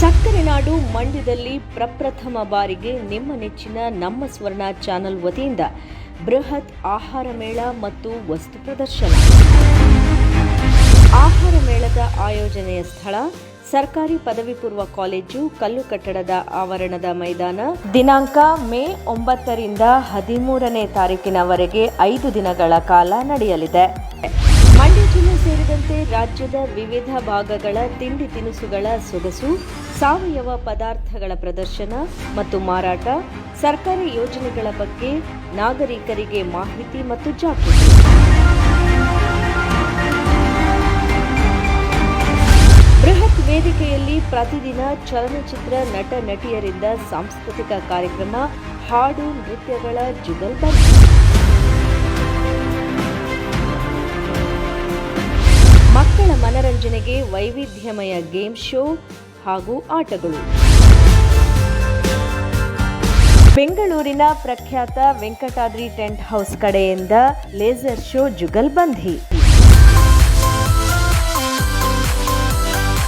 ಸಕ್ಕರೆ ನಾಡು ಮಂಡ್ಯದಲ್ಲಿ ಪ್ರಪ್ರಥಮ ಬಾರಿಗೆ ನಿಮ್ಮ ನೆಚ್ಚಿನ ನಮ್ಮ ಸ್ವರ್ಣ ಚಾನೆಲ್ ವತಿಯಿಂದ ಬೃಹತ್ ಆಹಾರ ಮೇಳ ಮತ್ತು ವಸ್ತು ಪ್ರದರ್ಶನ. ಆಹಾರ ಮೇಳದ ಆಯೋಜನೆಯ ಸ್ಥಳ ಸರ್ಕಾರಿ ಪದವಿ ಪೂರ್ವ ಕಾಲೇಜು ಕಲ್ಲು ಕಟ್ಟಡದ ಆವರಣದ ಮೈದಾನ. ದಿನಾಂಕ ಮೇ 9ರಿಂದ 13ನೇ ತಾರೀಕಿನವರೆಗೆ 5 ದಿನಗಳ ಕಾಲ ನಡೆಯಲಿದೆ. ಮಂಡ್ಯ ಜಿಲ್ಲೆ ಸೇರಿದಂತೆ ರಾಜ್ಯದ ವಿವಿಧ ಭಾಗಗಳ ತಿಂಡಿ ತಿನಿಸುಗಳ ಸೊಗಸು, ಸಾವಯವ ಪದಾರ್ಥಗಳ ಪ್ರದರ್ಶನ ಮತ್ತು ಮಾರಾಟ, ಸರ್ಕಾರಿ ಯೋಜನೆಗಳ ಬಗ್ಗೆ ನಾಗರಿಕರಿಗೆ ಮಾಹಿತಿ ಮತ್ತು ಜಾಗೃತಿ. ಬೃಹತ್ ವೇದಿಕೆಯಲ್ಲಿ ಪ್ರತಿದಿನ ಚಲನಚಿತ್ರ ನಟ ನಟಿಯರಿಂದ ಸಾಂಸ್ಕೃತಿಕ ಕಾರ್ಯಕ್ರಮ, ಹಾಡು ನೃತ್ಯಗಳ ಜುಗಲ್ಬಂದಿ. ಮಕ್ಕಳ ಮನರಂಜನೆಗೆ ವೈವಿಧ್ಯಮಯ ಗೇಮ್ ಶೋ ಹಾಗೂ ಆಟಗಳು. ಬೆಂಗಳೂರಿನ ಪ್ರಖ್ಯಾತ ವೆಂಕಟಾದ್ರಿ ಟೆಂಟ್ ಹೌಸ್ ಕಡೆಯಿಂದ laser show jugalbandi.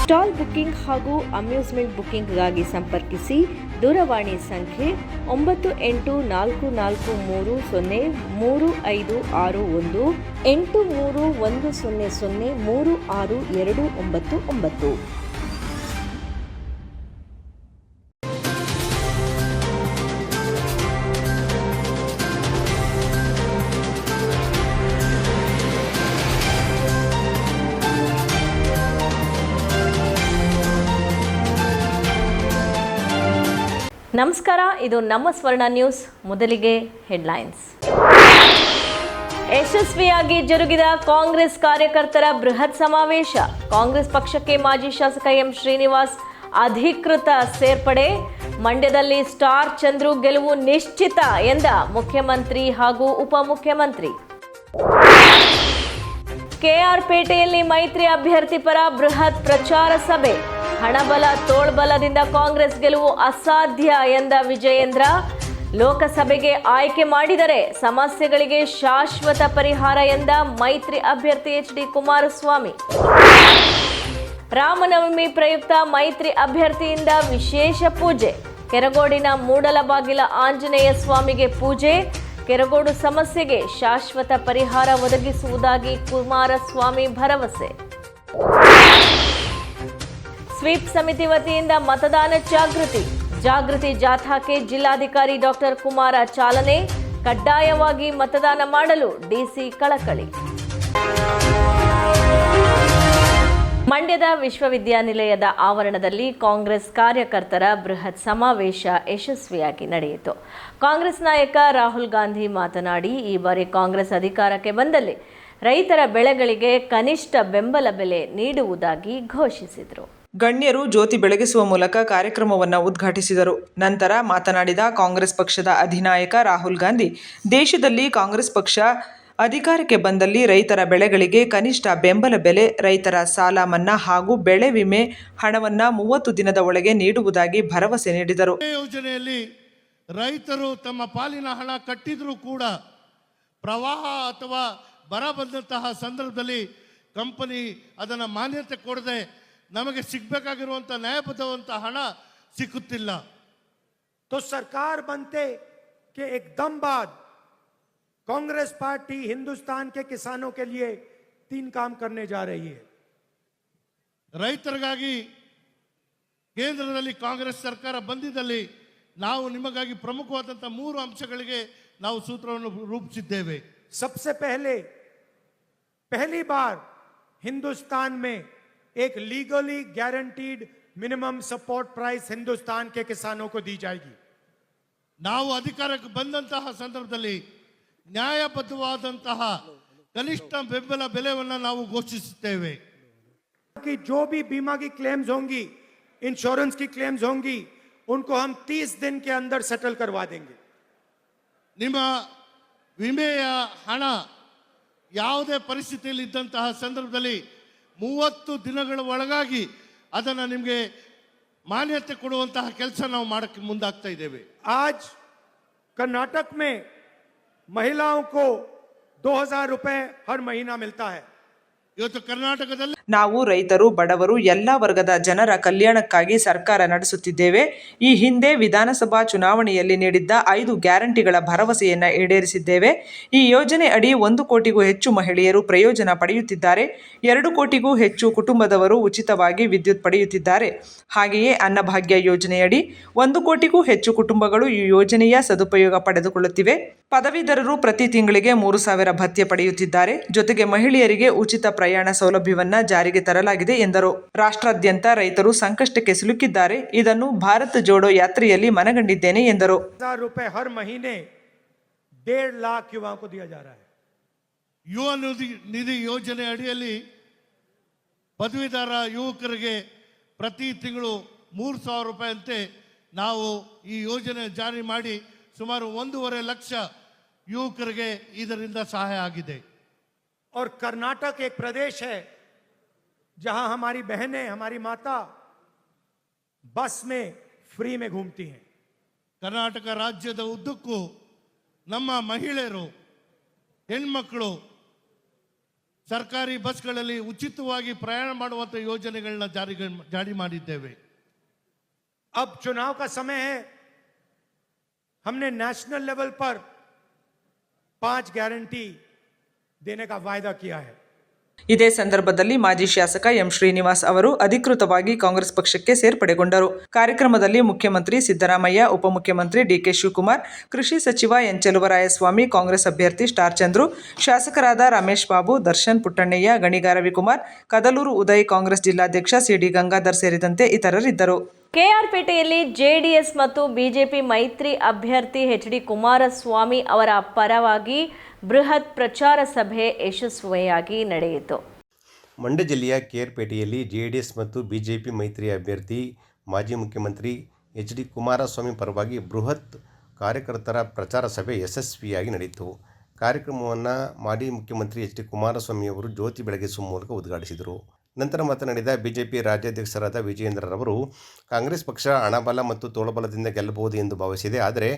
Stall booking ಹಾಗೂ ಅಮ್ಯೂಸ್ಮೆಂಟ್ ಬುಕಿಂಗ್ಗಾಗಿ ಸಂಪರ್ಕಿಸಿ. ದೂರವಾಣಿ ಸಂಖ್ಯೆ 9844303561 8310036299. ನಮಸ್ಕಾರ, ಇದು ನಮ್ಮ ಸ್ವರ್ಣ ನ್ಯೂಸ್. ಮೊದಲಿಗೆ ಹೆಡ್ಲೈನ್ಸ್. ಯಶಸ್ವಿಯಾಗಿ ಜರುಗಿದ ಕಾಂಗ್ರೆಸ್ ಕಾರ್ಯಕರ್ತರ ಬೃಹತ್ ಸಮಾವೇಶ. ಕಾಂಗ್ರೆಸ್ ಪಕ್ಷಕ್ಕೆ ಮಾಜಿ ಶಾಸಕ ಎಂ ಶ್ರೀನಿವಾಸ್ ಅಧಿಕೃತ ಸೇರ್ಪಡೆ. ಮಂಡ್ಯದಲ್ಲಿ ಸ್ಟಾರ್ ಚಂದ್ರು ಗೆಲುವು ನಿಶ್ಚಿತ ಎಂದ ಮುಖ್ಯಮಂತ್ರಿ ಹಾಗೂ ಉಪಮುಖ್ಯಮಂತ್ರಿ. ಕೆಆರ್ಪೇಟೆಯಲ್ಲಿ ಮೈತ್ರಿ ಅಭ್ಯರ್ಥಿ ಪರ ಬೃಹತ್ ಪ್ರಚಾರ ಸಭೆ. ಹಣಬಲ ತೋಳ್ಬಲದಿಂದ ಕಾಂಗ್ರೆಸ್ ಗೆಲುವು ಅಸಾಧ್ಯ ಎಂದ ವಿಜಯೇಂದ್ರ. ಲೋಕಸಭೆಗೆ ಆಯ್ಕೆ ಮಾಡಿದರೆ ಸಮಸ್ಯೆಗಳಿಗೆ ಶಾಶ್ವತ ಪರಿಹಾರ ಎಂದ ಮೈತ್ರಿ ಅಭ್ಯರ್ಥಿ ಎಚ್ಡಿ ಕುಮಾರಸ್ವಾಮಿ. ರಾಮನವಮಿ ಪ್ರಯುಕ್ತ ಮೈತ್ರಿ ಅಭ್ಯರ್ಥಿಯಿಂದ ವಿಶೇಷ ಪೂಜೆ. ಕೆರಗೋಡಿನ ಮೂಡಲಬಾಗಿಲ ಆಂಜನೇಯ ಸ್ವಾಮಿಗೆ ಪೂಜೆ. ಕೆರಗೋಡು ಸಮಸ್ಯೆಗೆ ಶಾಶ್ವತ ಪರಿಹಾರ ಒದಗಿಸುವುದಾಗಿ ಕುಮಾರಸ್ವಾಮಿ ಭರವಸೆ. ಸ್ವೀಪ್ ಸಮಿತಿ ವತಿಯಿಂದ ಮತದಾನ ಜಾಗೃತಿ ಜಾಥಾಕ್ಕೆ ಜಿಲ್ಲಾಧಿಕಾರಿ ಡಾಕ್ಟರ್ ಕುಮಾರ ಚಾಲನೆ. ಕಡ್ಡಾಯವಾಗಿ ಮತದಾನ ಮಾಡಲು ಡಿಸಿ ಕಳಕಳಿ. ಮಂಡ್ಯದ ವಿಶ್ವವಿದ್ಯಾನಿಲಯದ ಆವರಣದಲ್ಲಿ ಕಾಂಗ್ರೆಸ್ ಕಾರ್ಯಕರ್ತರ ಬೃಹತ್ ಸಮಾವೇಶ ಯಶಸ್ವಿಯಾಗಿ ನಡೆಯಿತು. ಕಾಂಗ್ರೆಸ್ ನಾಯಕ ರಾಹುಲ್ ಗಾಂಧಿ ಮಾತನಾಡಿ, ಈ ಬಾರಿ ಕಾಂಗ್ರೆಸ್ ಅಧಿಕಾರಕ್ಕೆ ಬಂದಲ್ಲಿ ರೈತರ ಬೆಳೆಗಳಿಗೆ ಕನಿಷ್ಠ ಬೆಂಬಲ ಬೆಲೆ ನೀಡುವುದಾಗಿ ಘೋಷಿಸಿದರು. ಗಣ್ಯರು ಜ್ಯೋತಿ ಬೆಳಗಿಸುವ ಮೂಲಕ ಕಾರ್ಯಕ್ರಮವನ್ನು ಉದ್ಘಾಟಿಸಿದರು. ನಂತರ ಮಾತನಾಡಿದ ಕಾಂಗ್ರೆಸ್ ಪಕ್ಷದ ಅಧಿನಾಯಕ ರಾಹುಲ್ ಗಾಂಧಿ, ದೇಶದಲ್ಲಿ ಕಾಂಗ್ರೆಸ್ ಪಕ್ಷ ಅಧಿಕಾರಕ್ಕೆ ಬಂದಲ್ಲಿ ರೈತರ ಬೆಳೆಗಳಿಗೆ ಕನಿಷ್ಠ ಬೆಂಬಲ ಬೆಲೆ, ರೈತರ ಸಾಲ ಮನ್ನಾ ಹಾಗೂ ಬೆಳೆ ವಿಮೆ ಹಣವನ್ನು 30 ದಿನದ ಒಳಗೆ ನೀಡುವುದಾಗಿ ಭರವಸೆ ನೀಡಿದರು. ಯೋಜನೆಯಲ್ಲಿ ರೈತರು ತಮ್ಮ ಪಾಲಿನ ಹಣ ಕಟ್ಟಿದ್ರೂ ಕೂಡ ಪ್ರವಾಹ ಅಥವಾ ಬರ ಬಂದಂತಹ ಸಂದರ್ಭದಲ್ಲಿ ಕಂಪನಿ ಅದನ್ನು ಮಾನ್ಯತೆ ಕೊಡದೆ ನಮಗೆ ಸಿಗಬೇಕಾಗಿರುವಂತ ನ್ಯಾಯಬದ್ಧವಂತ ಹಣ ಸಿಕ್ಕುತ್ತಿಲ್ಲ. तो सरकार बनते के एकदम बाद कांग्रेस पार्टी हिंदुस्तान के किसानों के लिए 3 काम करने जा रही है. ರೈತರಿಗಾಗಿ ಕೇಂದ್ರದಲ್ಲಿ ಕಾಂಗ್ರೆಸ್ ಸರ್ಕಾರ ಬಂದಿದ್ದಲ್ಲಿ ನಾವು ನಿಮಗಾಗಿ ಪ್ರಮುಖವಾದಂತಹ 3 ಅಂಶಗಳಿಗೆ ನಾವು ಸೂತ್ರವನ್ನು ರೂಪಿಸಿದ್ದೇವೆ. सबसे पहली बार हिंदुस्तान में एक legally guaranteed minimum support price Hindustan के किसानों को दी जाएगी. ನಾವು ಅಧಿಕಾರಕ್ಕೆ ಬಂದಂತಹ ಸಂದರ್ಭದಲ್ಲಿ ನ್ಯಾಯಬದ್ಧವಾದಂತಹ ಕನಿಷ್ಠ ಬೆಂಬಲ ಬೆಲೆಯನ್ನು ನಾವು ಘೋಷಿಸುತ್ತೇವೆ. कि जो भी बीमा की क्लेम्स होंगी, इंश्योरेंस की क्लेम्स होंगी, उनको हम 30 दिन के अंदर सेटल करवा देंगे. ನಿಮ್ಮ ವಿಮೆಯ ಹಣ ಯಾವುದೇ ಪರಿಸ್ಥಿತಿಯಲ್ಲಿ ಇದ್ದಂತಹ ಸಂದರ್ಭದಲ್ಲಿ 30 ದಿನಗಳ ಒಳಗಾಗಿ ಅದನ್ನು ನಿಮಗೆ ಮಾನ್ಯತೆ ಕೊಡುವಂತಹ ಕೆಲಸ ನಾವು ಮಾಡಕ್ಕೆ ಮುಂದಾಗ್ತಾ ಇದ್ದೇವೆ. आज कर्नाटक में महिलाओं को 2000 रुपए हर महीना मिलता है. ಇವತ್ತು ಕರ್ನಾಟಕದಲ್ಲಿ ನಾವು ರೈತರು, ಬಡವರು, ಎಲ್ಲ ವರ್ಗದ ಜನರ ಕಲ್ಯಾಣಕ್ಕಾಗಿ ಸರ್ಕಾರ ನಡೆಸುತ್ತಿದ್ದೇವೆ. ಈ ಹಿಂದೆ ವಿಧಾನಸಭಾ ಚುನಾವಣೆಯಲ್ಲಿ ನೀಡಿದ್ದ 5 ಗ್ಯಾರಂಟಿಗಳ ಭರವಸೆಯನ್ನು ಈಡೇರಿಸಿದ್ದೇವೆ. ಈ ಯೋಜನೆ ಅಡಿ 1 ಕೋಟಿಗೂ ಹೆಚ್ಚು ಮಹಿಳೆಯರು ಪ್ರಯೋಜನ ಪಡೆಯುತ್ತಿದ್ದಾರೆ. 2 ಕೋಟಿಗೂ ಹೆಚ್ಚು ಕುಟುಂಬದವರು ಉಚಿತವಾಗಿ ವಿದ್ಯುತ್ ಪಡೆಯುತ್ತಿದ್ದಾರೆ. ಹಾಗೆಯೇ ಅನ್ನಭಾಗ್ಯ ಯೋಜನೆಯಡಿ 1 ಕೋಟಿಗೂ ಹೆಚ್ಚು ಕುಟುಂಬಗಳು ಈ ಯೋಜನೆಯ ಸದುಪಯೋಗ ಪಡೆದುಕೊಳ್ಳುತ್ತಿವೆ. ಪದವೀಧರರು ಪ್ರತಿ ತಿಂಗಳಿಗೆ 3,000 ಭತ್ಯೆ ಪಡೆಯುತ್ತಿದ್ದಾರೆ. ಜೊತೆಗೆ ಮಹಿಳೆಯರಿಗೆ ಉಚಿತ ಪ್ರಯಾಣ ಸೌಲಭ್ಯವನ್ನ ಜಾರಿಗೆ ತರಲಾಗಿದೆ ಎಂದರು. ರಾಷ್ಟ್ರಾದ್ಯಂತ ರೈತರು ಸಂಕಷ್ಟಕ್ಕೆ ಸಿಲುಕಿದ್ದಾರೆ. ಇದನ್ನು ಭಾರತ್ ಜೋಡೋ ಯಾತ್ರೆಯಲ್ಲಿ ಮನಗಂಡಿದ್ದೇನೆ ಎಂದರು. ₹1,000 हर महीने 1.5 लाख युवाओं को दिया जा रहा है. ಯುವ ನಿಧಿ ಯೋಜನೆ ಅಡಿಯಲ್ಲಿ ಪದವೀಧರ ಯುವಕರಿಗೆ ಪ್ರತಿ ತಿಂಗಳು ₹3,000 ಅಂತೆ ನಾವು ಈ ಯೋಜನೆ ಜಾರಿ ಮಾಡಿ ಸುಮಾರು 1.5 ಲಕ್ಷ ಯುವಕರಿಗೆ ಇದರಿಂದ ಸಹಾಯ ಆಗಿದೆ. और कर्नाटक एक प्रदेश है जहां हमारी बहनें, हमारी माता बस में फ्री में घूमती हैं. ಕರ್ನಾಟಕ ರಾಜ್ಯದ ಉದ್ದಕ್ಕೂ ನಮ್ಮ ಮಹಿಳೆಯರು, ಹೆಣ್ಮಕ್ಕಳು ಸರ್ಕಾರಿ ಬಸ್ಗಳಲ್ಲಿ ಉಚಿತವಾಗಿ ಪ್ರಯಾಣ ಮಾಡುವಂಥ ಯೋಜನೆಗಳನ್ನ ಜಾರಿ ಮಾಡಿದ್ದೇವೆ. अब चुनाव का समय है. हमने नेशनल लेवल पर 5 गारंटी देने का वायदा किया है. ಇದೇ ಸಂದರ್ಭದಲ್ಲಿ ಮಾಜಿ ಶಾಸಕ ಎಂ ಶ್ರೀನಿವಾಸ್ ಅವರು ಅಧಿಕೃತವಾಗಿ ಕಾಂಗ್ರೆಸ್ ಪಕ್ಷಕ್ಕೆ ಸೇರ್ಪಡೆಗೊಂಡರು. ಕಾರ್ಯಕ್ರಮದಲ್ಲಿ ಮುಖ್ಯಮಂತ್ರಿ ಸಿದ್ದರಾಮಯ್ಯ, ಉಪಮುಖ್ಯಮಂತ್ರಿ ಡಿಕೆ ಶಿವಕುಮಾರ್, ಕೃಷಿ ಸಚಿವ ಎನ್ ಚೆಲುವರಾಯಸ್ವಾಮಿ, ಕಾಂಗ್ರೆಸ್ ಅಭ್ಯರ್ಥಿ ಸ್ಟಾರ್ ಚಂದ್ರು, ಶಾಸಕರಾದ ರಮೇಶ್ ಬಾಬು, ದರ್ಶನ್ ಪುಟ್ಟಣ್ಣಯ್ಯ, ಗಣಿಗ ರವಿಕುಮಾರ್, ಕದಲೂರು ಉದಯ್, ಕಾಂಗ್ರೆಸ್ ಜಿಲ್ಲಾಧ್ಯಕ್ಷ ಸಿಡಿ ಗಂಗಾಧರ್ ಸೇರಿದಂತೆ ಇತರರಿದ್ದರು. ಕೆಆರ್ಪೇಟೆಯಲ್ಲಿ ಜೆಡಿಎಸ್ ಮತ್ತು ಬಿಜೆಪಿ ಮೈತ್ರಿ ಅಭ್ಯರ್ಥಿ ಎಚ್.ಡಿ. ಕುಮಾರಸ್ವಾಮಿ ಅವರ ಪರವಾಗಿ ಬೃಹತ್ ಪ್ರಚಾರ ಸಭೆ ಯಶಸ್ವಿಯಾಗಿ ನಡೆಯಿತು. ಮಂಡ್ಯ ಜಿಲ್ಲೆಯ ಕೆಆರ್ಪೇಟೆಯಲ್ಲಿ ಜೆಡಿಎಸ್ ಮತ್ತು ಬಿಜೆಪಿ ಮೈತ್ರಿ ಅಭ್ಯರ್ಥಿ ಮಾಜಿ ಮುಖ್ಯಮಂತ್ರಿ ಎಚ್.ಡಿ. ಕುಮಾರಸ್ವಾಮಿ ಪರವಾಗಿ ಬೃಹತ್ ಕಾರ್ಯಕರ್ತರ ಪ್ರಚಾರ ಸಭೆ ಯಶಸ್ವಿಯಾಗಿ ನಡೆಯಿತು. ಕಾರ್ಯಕ್ರಮವನ್ನು ಮಾಜಿ ಮುಖ್ಯಮಂತ್ರಿ ಎಚ್.ಡಿ. ಕುಮಾರಸ್ವಾಮಿ ಅವರು ಜ್ಯೋತಿ ಬೆಳಗಿಸುವ ಮೂಲಕ ಉದ್ಘಾಟಿಸಿದರು. ನಂತರ ಮಾತನಾಡಿದ ಬಿಜೆಪಿ ರಾಜ್ಯಾಧ್ಯಕ್ಷರಾದ ವಿಜಯೇಂದ್ರರವರು, ಕಾಂಗ್ರೆಸ್ ಪಕ್ಷ ಹಣಬಲ ಮತ್ತು ತೋಳಬಲದಿಂದ ಗೆಲ್ಲಬಹುದು ಎಂದು ಭಾವಿಸಿದೆ. ಆದರೆ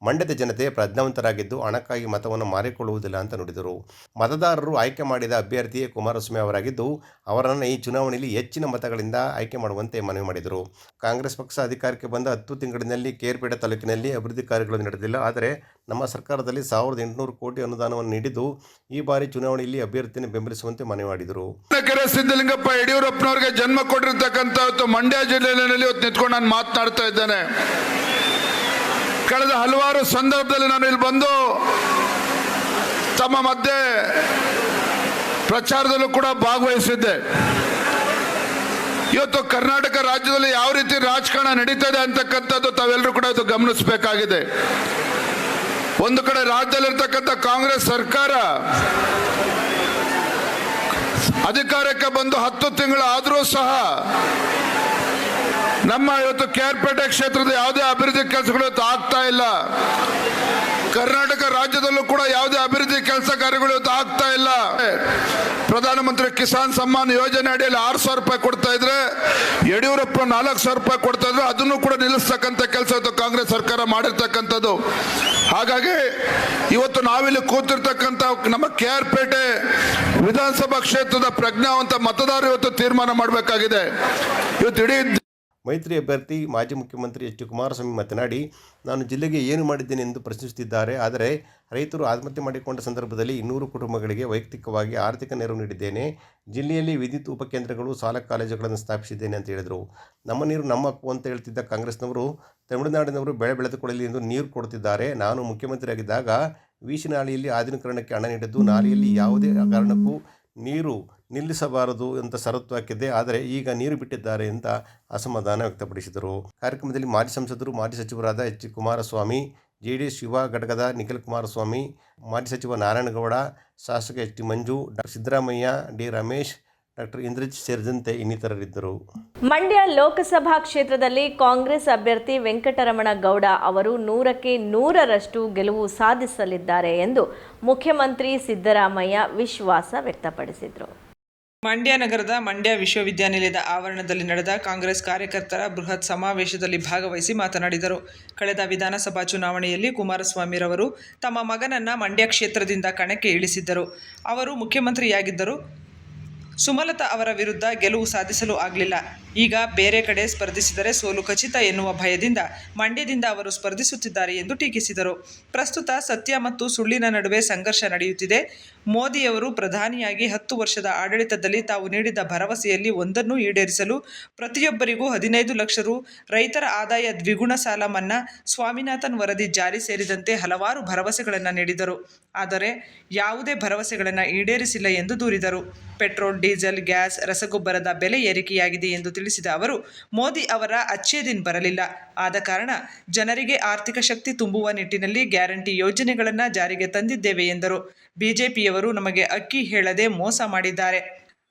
ಮಂಡ್ಯದ ಜನತೆ ಪ್ರಜ್ಞಾವಂತರಾಗಿದ್ದು ಹಣಕ್ಕಾಗಿ ಮತವನ್ನು ಮಾರಿಕೊಳ್ಳುವುದಿಲ್ಲ ಅಂತ ನುಡಿದರು. ಮತದಾರರು ಆಯ್ಕೆ ಮಾಡಿದ ಅಭ್ಯರ್ಥಿಯೇ ಕುಮಾರಸ್ವಾಮಿ ಅವರಾಗಿದ್ದು ಅವರನ್ನು ಈ ಚುನಾವಣೆಯಲ್ಲಿ ಹೆಚ್ಚಿನ ಮತಗಳಿಂದ ಆಯ್ಕೆ ಮಾಡುವಂತೆ ಮನವಿ ಮಾಡಿದರು. ಕಾಂಗ್ರೆಸ್ ಪಕ್ಷ ಅಧಿಕಾರಕ್ಕೆ ಬಂದ 10 ತಿಂಗಳಿನಲ್ಲಿ ಕೆಆರ್ಪೇಟೆ ತಾಲೂಕಿನಲ್ಲಿ ಅಭಿವೃದ್ಧಿ ಕಾರ್ಯಗಳು ನಡೆದಿಲ್ಲ. ಆದರೆ ನಮ್ಮ ಸರ್ಕಾರದಲ್ಲಿ 1,800 ಕೋಟಿ ಅನುದಾನವನ್ನು ನೀಡಿದ್ದು ಈ ಬಾರಿ ಚುನಾವಣೆಯಲ್ಲಿ ಅಭ್ಯರ್ಥಿಯನ್ನು ಬೆಂಬಲಿಸುವಂತೆ ಮನವಿ ಮಾಡಿದರು. ಸಿದ್ದಲಿಂಗಪ್ಪ ಯಡಿಯೂರಪ್ಪನವರಿಗೆ ಜನ್ಮ ಕೊಟ್ಟಿರ್ತಕ್ಕಂಥ ಮಂಡ್ಯ ಜಿಲ್ಲೆಯಲ್ಲಿ ಇವತ್ತು ನಿಂತ್ಕೊಂಡು ನಾನು ಮಾತನಾಡ್ತಾ ಇದ್ದೇನೆ. ಕಳೆದ ಹಲವಾರು ಸಂದರ್ಭದಲ್ಲಿ ನಾನು ಇಲ್ಲಿ ಬಂದು ತಮ್ಮ ಮಧ್ಯೆ ಪ್ರಚಾರದಲ್ಲೂ ಕೂಡ ಭಾಗವಹಿಸಿದ್ದೆ. ಇವತ್ತು ಕರ್ನಾಟಕ ರಾಜ್ಯದಲ್ಲಿ ಯಾವ ರೀತಿ ರಾಜಕಾರಣ ನಡೀತದೆ ಅಂತಕ್ಕಂಥದ್ದು ತಾವೆಲ್ಲರೂ ಕೂಡ ಇದು ಗಮನಿಸಬೇಕಾಗಿದೆ. ಒಂದು ಕಡೆ ರಾಜ್ಯದಲ್ಲಿರ್ತಕ್ಕಂಥ ಕಾಂಗ್ರೆಸ್ ಸರ್ಕಾರ ಅಧಿಕಾರಕ್ಕೆ ಬಂದು 10 ತಿಂಗಳು ಆದರೂ ಸಹ ನಮ್ಮ ಇವತ್ತು ಕೆಆರ್ಪೇಟೆ ಕ್ಷೇತ್ರದ ಯಾವುದೇ ಅಭಿವೃದ್ಧಿ ಕೆಲಸಗಳು ಇವತ್ತು ಆಗ್ತಾ ಇಲ್ಲ. ಕರ್ನಾಟಕ ರಾಜ್ಯದಲ್ಲೂ ಕೂಡ ಯಾವುದೇ ಅಭಿವೃದ್ಧಿ ಕೆಲಸ ಕಾರ್ಯಗಳು ಇವತ್ತು ಆಗ್ತಾ ಇಲ್ಲ. ಪ್ರಧಾನಮಂತ್ರಿ ಕಿಸಾನ್ ಸಮ್ಮಾನ್ ಯೋಜನೆ ಅಡಿಯಲ್ಲಿ 6,000 ರೂಪಾಯಿ ಕೊಡ್ತಾ ಇದ್ರೆ ಯಡಿಯೂರಪ್ಪ 4,000 ರೂಪಾಯಿ ಕೊಡ್ತಾ ಇದ್ರು. ಅದನ್ನು ಕೂಡ ನಿಲ್ಲಿಸ್ತಕ್ಕಂಥ ಕೆಲಸ ಇವತ್ತು ಕಾಂಗ್ರೆಸ್ ಸರ್ಕಾರ ಮಾಡಿರ್ತಕ್ಕಂಥದ್ದು. ಹಾಗಾಗಿ ಇವತ್ತು ನಾವಿಲ್ಲಿ ಕೂತಿರ್ತಕ್ಕಂಥ ನಮ್ಮ ಕೆಆರ್ಪೇಟೆ ವಿಧಾನಸಭಾ ಕ್ಷೇತ್ರದ ಪ್ರಜ್ಞಾವಂತ ಮತದಾರರು ಇವತ್ತು ತೀರ್ಮಾನ ಮಾಡಬೇಕಾಗಿದೆ. ಇವತ್ತು ಇಡೀ ಮೈತ್ರಿ ಅಭ್ಯರ್ಥಿ ಮಾಜಿ ಮುಖ್ಯಮಂತ್ರಿ ಎಚ್.ಡಿ. ಕುಮಾರಸ್ವಾಮಿ ಮಾತನಾಡಿ, ನಾನು ಜಿಲ್ಲೆಗೆ ಏನು ಮಾಡಿದ್ದೇನೆ ಎಂದು ಪ್ರಶ್ನಿಸುತ್ತಿದ್ದಾರೆ. ಆದರೆ ರೈತರು ಆತ್ಮಹತ್ಯೆ ಮಾಡಿಕೊಂಡ ಸಂದರ್ಭದಲ್ಲಿ 200 ಕುಟುಂಬಗಳಿಗೆ ವೈಯಕ್ತಿಕವಾಗಿ ಆರ್ಥಿಕ ನೆರವು ನೀಡಿದ್ದೇನೆ. ಜಿಲ್ಲೆಯಲ್ಲಿ ವಿದ್ಯುತ್ ಉಪಕೇಂದ್ರಗಳು, ಶಾಲಾ ಕಾಲೇಜುಗಳನ್ನು ಸ್ಥಾಪಿಸಿದ್ದೇನೆ ಅಂತ ಹೇಳಿದರು. ನಮ್ಮ ನೀರು ನಮ್ಮ ಹಕ್ಕು ಅಂತ ಹೇಳ್ತಿದ್ದ ಕಾಂಗ್ರೆಸ್ನವರು ತಮಿಳುನಾಡಿನವರು ಬೆಳೆ ಬೆಳೆದುಕೊಳ್ಳಲಿ ಎಂದು ನೀರು ಕೊಡುತ್ತಿದ್ದಾರೆ. ನಾನು ಮುಖ್ಯಮಂತ್ರಿಯಾಗಿದ್ದಾಗ ವೀಶಿ ನಾಲೆಯಲ್ಲಿ ಆಧುನೀಕರಣಕ್ಕೆ ಹಣ ನೀಡಿದ್ದು, ನಾಲೆಯಲ್ಲಿ ಯಾವುದೇ ಕಾರಣಕ್ಕೂ ನೀರು ನಿಲ್ಲಿಸಬಾರದು ಅಂತ ಷರತ್ತು ಹಾಕಿದ್ದೆ. ಆದರೆ ಈಗ ನೀರು ಬಿಟ್ಟಿದ್ದಾರೆ ಅಂತ ಅಸಮಾಧಾನ ವ್ಯಕ್ತಪಡಿಸಿದರು. ಕಾರ್ಯಕ್ರಮದಲ್ಲಿ ಮಾಜಿ ಸಂಸದರು, ಮಾಜಿ ಸಚಿವರಾದ ಎಚ್.ಡಿ. ಕುಮಾರಸ್ವಾಮಿ, ಜೆಡಿಎಸ್ ಯುವ ಘಟಕದ ನಿಖಿಲ್ ಕುಮಾರಸ್ವಾಮಿ, ಮಾಜಿ ಸಚಿವ ನಾರಾಯಣಗೌಡ, ಶಾಸಕ ಎಚ್.ಡಿ. ಮಂಜು, ಡಾ. ಸಿದ್ದರಾಮಯ್ಯ, ಡಿ. ರಮೇಶ್, ಡಾ. ಇಂದ್ರಜಿತ್ ಸೇರಿದಂತೆ ಇನ್ನಿತರರಿದ್ದರು. ಮಂಡ್ಯ ಲೋಕಸಭಾ ಕ್ಷೇತ್ರದಲ್ಲಿ ಕಾಂಗ್ರೆಸ್ ಅಭ್ಯರ್ಥಿ ವೆಂಕಟರಮಣ ಗೌಡ ಅವರು 100ಕ್ಕೆ 100ರಷ್ಟು ಗೆಲುವು ಸಾಧಿಸಲಿದ್ದಾರೆ ಎಂದು ಮುಖ್ಯಮಂತ್ರಿ ಸಿದ್ದರಾಮಯ್ಯ ವಿಶ್ವಾಸ ವ್ಯಕ್ತಪಡಿಸಿದರು. ಮಂಡ್ಯ ನಗರದ ಮಂಡ್ಯ ವಿಶ್ವವಿದ್ಯಾನಿಲಯದ ಆವರಣದಲ್ಲಿ ನಡೆದ ಕಾಂಗ್ರೆಸ್ ಕಾರ್ಯಕರ್ತರ ಬೃಹತ್ ಸಮಾವೇಶದಲ್ಲಿ ಭಾಗವಹಿಸಿ ಮಾತನಾಡಿದರು. ಕಳೆದ ವಿಧಾನಸಭಾ ಚುನಾವಣೆಯಲ್ಲಿ ಕುಮಾರಸ್ವಾಮಿರವರು ತಮ್ಮ ಮಗನನ್ನು ಮಂಡ್ಯ ಕ್ಷೇತ್ರದಿಂದ ಕಣಕ್ಕೆ ಇಳಿಸಿದ್ದರು. ಅವರು ಮುಖ್ಯಮಂತ್ರಿಯಾಗಿದ್ದರು. ಸುಮಲತಾ ಅವರ ವಿರುದ್ಧ ಗೆಲುವು ಸಾಧಿಸಲು ಆಗಲಿಲ್ಲ. ಈಗ ಬೇರೆ ಕಡೆ ಸ್ಪರ್ಧಿಸಿದರೆ ಸೋಲು ಖಚಿತ ಎನ್ನುವ ಭಯದಿಂದ ಮಂಡ್ಯದಿಂದ ಅವರು ಸ್ಪರ್ಧಿಸುತ್ತಿದ್ದಾರೆ ಎಂದು ಟೀಕಿಸಿದರು. ಪ್ರಸ್ತುತ ಸತ್ಯ ಮತ್ತು ಸುಳ್ಳಿನ ನಡುವೆ ಸಂಘರ್ಷ ನಡೆಯುತ್ತಿದೆ. ಮೋದಿಯವರು ಪ್ರಧಾನಿಯಾಗಿ 10 ವರ್ಷದ ಆಡಳಿತದಲ್ಲಿ ತಾವು ನೀಡಿದ ಭರವಸೆಯಲ್ಲಿ ಒಂದನ್ನೂ ಈಡೇರಿಸಲು ಪ್ರತಿಯೊಬ್ಬರಿಗೂ 15 ಲಕ್ಷ ರು, ರೈತರ ಆದಾಯ ದ್ವಿಗುಣ, ಸಾಲ ಮನ್ನಾ, ಸ್ವಾಮಿನಾಥನ್ ವರದಿ ಜಾರಿ ಸೇರಿದಂತೆ ಹಲವಾರು ಭರವಸೆಗಳನ್ನು ನೀಡಿದರು. ಆದರೆ ಯಾವುದೇ ಭರವಸೆಗಳನ್ನು ಈಡೇರಿಸಿಲ್ಲ ಎಂದು ದೂರಿದರು. ಪೆಟ್ರೋಲ್, ಡೀಸೆಲ್, ಗ್ಯಾಸ್, ರಸಗೊಬ್ಬರದ ಬೆಲೆ ಏರಿಕೆಯಾಗಿದೆ ಎಂದು ತಿಳಿಸಿದ ಅವರು, ಮೋದಿ ಅವರ ಅಚ್ಚೇ ದಿನ್ ಬರಲಿಲ್ಲ. ಆದ ಕಾರಣ ಜನರಿಗೆ ಆರ್ಥಿಕ ಶಕ್ತಿ ತುಂಬುವ ನಿಟ್ಟಿನಲ್ಲಿ ಗ್ಯಾರಂಟಿ ಯೋಜನೆಗಳನ್ನು ಜಾರಿಗೆ ತಂದಿದ್ದೇವೆ ಎಂದರು. ಬಿಜೆಪಿಯವರು ನಮಗೆ ಅಕ್ಕಿ ಹೇಳದೆ ಮೋಸ ಮಾಡಿದ್ದಾರೆ.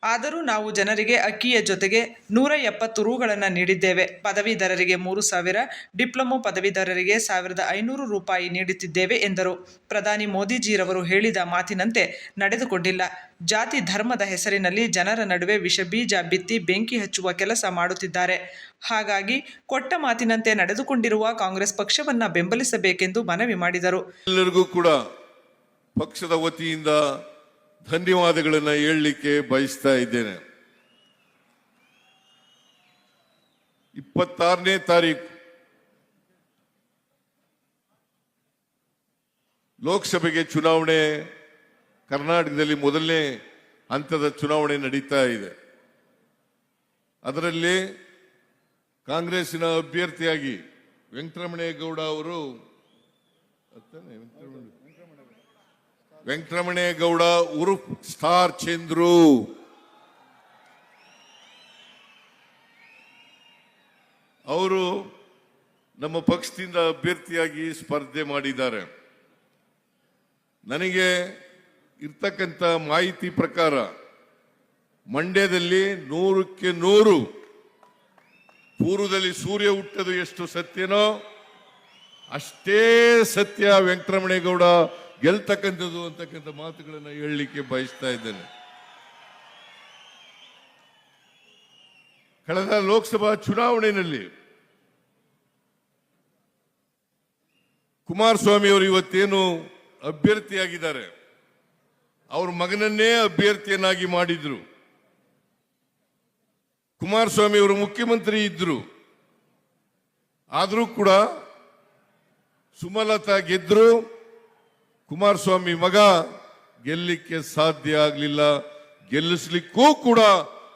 ಆದರೂ ನಾವು ಜನರಿಗೆ ಅಕ್ಕಿಯ ಜೊತೆಗೆ 170 ರೂಗಳನ್ನು ನೀಡಿದ್ದೇವೆ. ಪದವೀಧರರಿಗೆ 3,000, ಡಿಪ್ಲೊಮೊ ಪದವೀಧರರಿಗೆ 1,500 ರೂಪಾಯಿ ನೀಡುತ್ತಿದ್ದೇವೆ ಎಂದರು. ಪ್ರಧಾನಿ ಮೋದಿಜಿರವರು ಹೇಳಿದ ಮಾತಿನಂತೆ ನಡೆದುಕೊಂಡಿಲ್ಲ. ಜಾತಿ ಧರ್ಮದ ಹೆಸರಿನಲ್ಲಿ ಜನರ ನಡುವೆ ವಿಷಬೀಜ ಬಿತ್ತಿ ಬೆಂಕಿ ಹಚ್ಚುವ ಕೆಲಸ ಮಾಡುತ್ತಿದ್ದಾರೆ. ಹಾಗಾಗಿ ಕೊಟ್ಟ ಮಾತಿನಂತೆ ನಡೆದುಕೊಂಡಿರುವ ಕಾಂಗ್ರೆಸ್ ಪಕ್ಷವನ್ನು ಬೆಂಬಲಿಸಬೇಕೆಂದು ಮನವಿ ಮಾಡಿದರು. ಎಲ್ಲರಿಗೂ ಕೂಡ ಪಕ್ಷದ ವತಿಯಿಂದ ಧನ್ಯವಾದಗಳನ್ನು ಹೇಳಲಿಕ್ಕೆ ಬಯಸ್ತಾ ಇದ್ದೇನೆ. 26ನೇ ತಾರೀಕು ಲೋಕಸಭೆಗೆ ಚುನಾವಣೆ, ಕರ್ನಾಟಕದಲ್ಲಿ ಮೊದಲನೇ ಹಂತದ ಚುನಾವಣೆ ನಡೀತಾ ಇದೆ. ಅದರಲ್ಲಿ ಕಾಂಗ್ರೆಸ್ಸಿನ ಅಭ್ಯರ್ಥಿಯಾಗಿ ವೆಂಕಟರಮಣೇಗೌಡ ಅವರು ವೆಂಕಟರಮಣೇಗೌಡ ಉರುಫ್ ಸ್ಟಾರ್ ಚಂದ್ರು ಅವರು ನಮ್ಮ ಪಕ್ಷದಿಂದ ಅಭ್ಯರ್ಥಿಯಾಗಿ ಸ್ಪರ್ಧೆ ಮಾಡಿದ್ದಾರೆ. ನನಗೆ ಇರ್ತಕ್ಕಂಥ ಮಾಹಿತಿ ಪ್ರಕಾರ ಮಂಡ್ಯದಲ್ಲಿ 100ಕ್ಕೆ 100 ಪೂರ್ವದಲ್ಲಿ ಸೂರ್ಯ ಹುಟ್ಟದು ಎಷ್ಟು ಸತ್ಯನೋ ಅಷ್ಟೇ ಸತ್ಯ ವೆಂಕಟರಮಣೇಗೌಡ ಗೆಲ್ತಕ್ಕಂಥದ್ದು ಅಂತಕ್ಕಂಥ ಮಾತುಗಳನ್ನು ಹೇಳಲಿಕ್ಕೆ ಬಯಸ್ತಾ ಇದ್ದೇನೆ. ಕಳೆದ ಲೋಕಸಭಾ ಚುನಾವಣೆಯಲ್ಲಿ ಕುಮಾರಸ್ವಾಮಿ ಅವರು ಇವತ್ತೇನು ಅಭ್ಯರ್ಥಿಯಾಗಿದ್ದಾರೆ, ಅವ್ರ ಮಗನನ್ನೇ ಅಭ್ಯರ್ಥಿಯನ್ನಾಗಿ ಮಾಡಿದ್ರು. ಕುಮಾರಸ್ವಾಮಿ ಅವರು ಮುಖ್ಯಮಂತ್ರಿ ಇದ್ರು. ಆದರೂ ಕೂಡ ಸುಮಲತಾ ಗೆದ್ರು, ಕುಮಾರಸ್ವಾಮಿ ಮಗ ಗೆಲ್ಲಲಿಕ್ಕೆ ಸಾಧ್ಯ ಆಗಲಿಲ್ಲ, ಗೆಲ್ಲಿಸ್ಲಿಕ್ಕೂ ಕೂಡ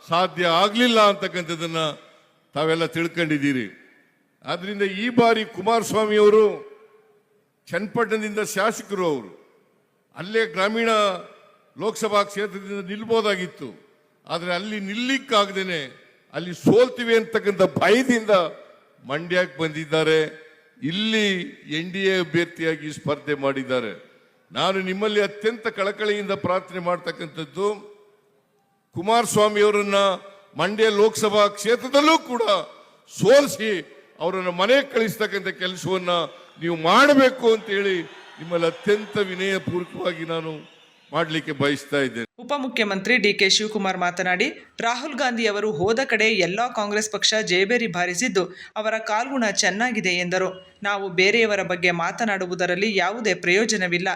ಸಾಧ್ಯ ಆಗಲಿಲ್ಲ ಅಂತಕ್ಕಂಥದ್ದನ್ನ ತಾವೆಲ್ಲ ತಿಳ್ಕೊಂಡಿದ್ದೀರಿ. ಆದ್ರಿಂದ ಈ ಬಾರಿ ಕುಮಾರಸ್ವಾಮಿ ಅವರು ಚನ್ನಪಟ್ಟಣದಿಂದ ಶಾಸಕರು, ಅವರು ಅಲ್ಲೇ ಗ್ರಾಮೀಣ ಲೋಕಸಭಾ ಕ್ಷೇತ್ರದಿಂದ ನಿಲ್ಬೋದಾಗಿತ್ತು. ಆದರೆ ಅಲ್ಲಿ ನಿಲ್ಲಿಕ್ಕಾಗದೇನೆ ಅಲ್ಲಿ ಸೋಲ್ತೀವಿ ಅಂತಕ್ಕಂಥ ಭಯದಿಂದ ಮಂಡ್ಯಕ್ಕೆ ಬಂದಿದ್ದಾರೆ. ಇಲ್ಲಿ NDA ಅಭ್ಯರ್ಥಿಯಾಗಿ ಸ್ಪರ್ಧೆ ಮಾಡಿದ್ದಾರೆ. ನಾನು ನಿಮ್ಮಲ್ಲಿ ಅತ್ಯಂತ ಕಳಕಳಿಯಿಂದ ಪ್ರಾರ್ಥನೆ ಮಾಡ್ತಕ್ಕಂಥದ್ದು, ಕುಮಾರಸ್ವಾಮಿ ಅವರನ್ನ ಮಂಡ್ಯ ಲೋಕಸಭಾ ಕ್ಷೇತ್ರದಲ್ಲೂ ಕೂಡ ಸೋಲಿಸಿ ಅವರನ್ನು ಮನೆಗೆ ಕಳಿಸ್ತಕ್ಕಂಥ ಕೆಲಸವನ್ನ ನೀವು ಮಾಡಬೇಕು ಅಂತ ಹೇಳಿ ನಿಮ್ಮಲ್ಲಿ ಅತ್ಯಂತ ವಿನಯಪೂರ್ವಕವಾಗಿ ನಾನು ಮಾಡಲಿಕ್ಕೆ ಬಯಸ್ತಾ ಇದ್ದೇನೆ. ಉಪಮುಖ್ಯಮಂತ್ರಿ DK ಶಿವಕುಮಾರ್ ಮಾತನಾಡಿ, ರಾಹುಲ್ ಗಾಂಧಿ ಅವರು ಹೋದ ಕಡೆ ಎಲ್ಲ ಕಾಂಗ್ರೆಸ್ ಪಕ್ಷ ಜಯಬೇರಿ ಬಾರಿಸಿದ್ದು ಅವರ ಕಾಲ್ಗುಣ ಚೆನ್ನಾಗಿದೆ ಎಂದರು. ನಾವು ಬೇರೆಯವರ ಬಗ್ಗೆ ಮಾತನಾಡುವುದರಲ್ಲಿ ಯಾವುದೇ ಪ್ರಯೋಜನವಿಲ್ಲ.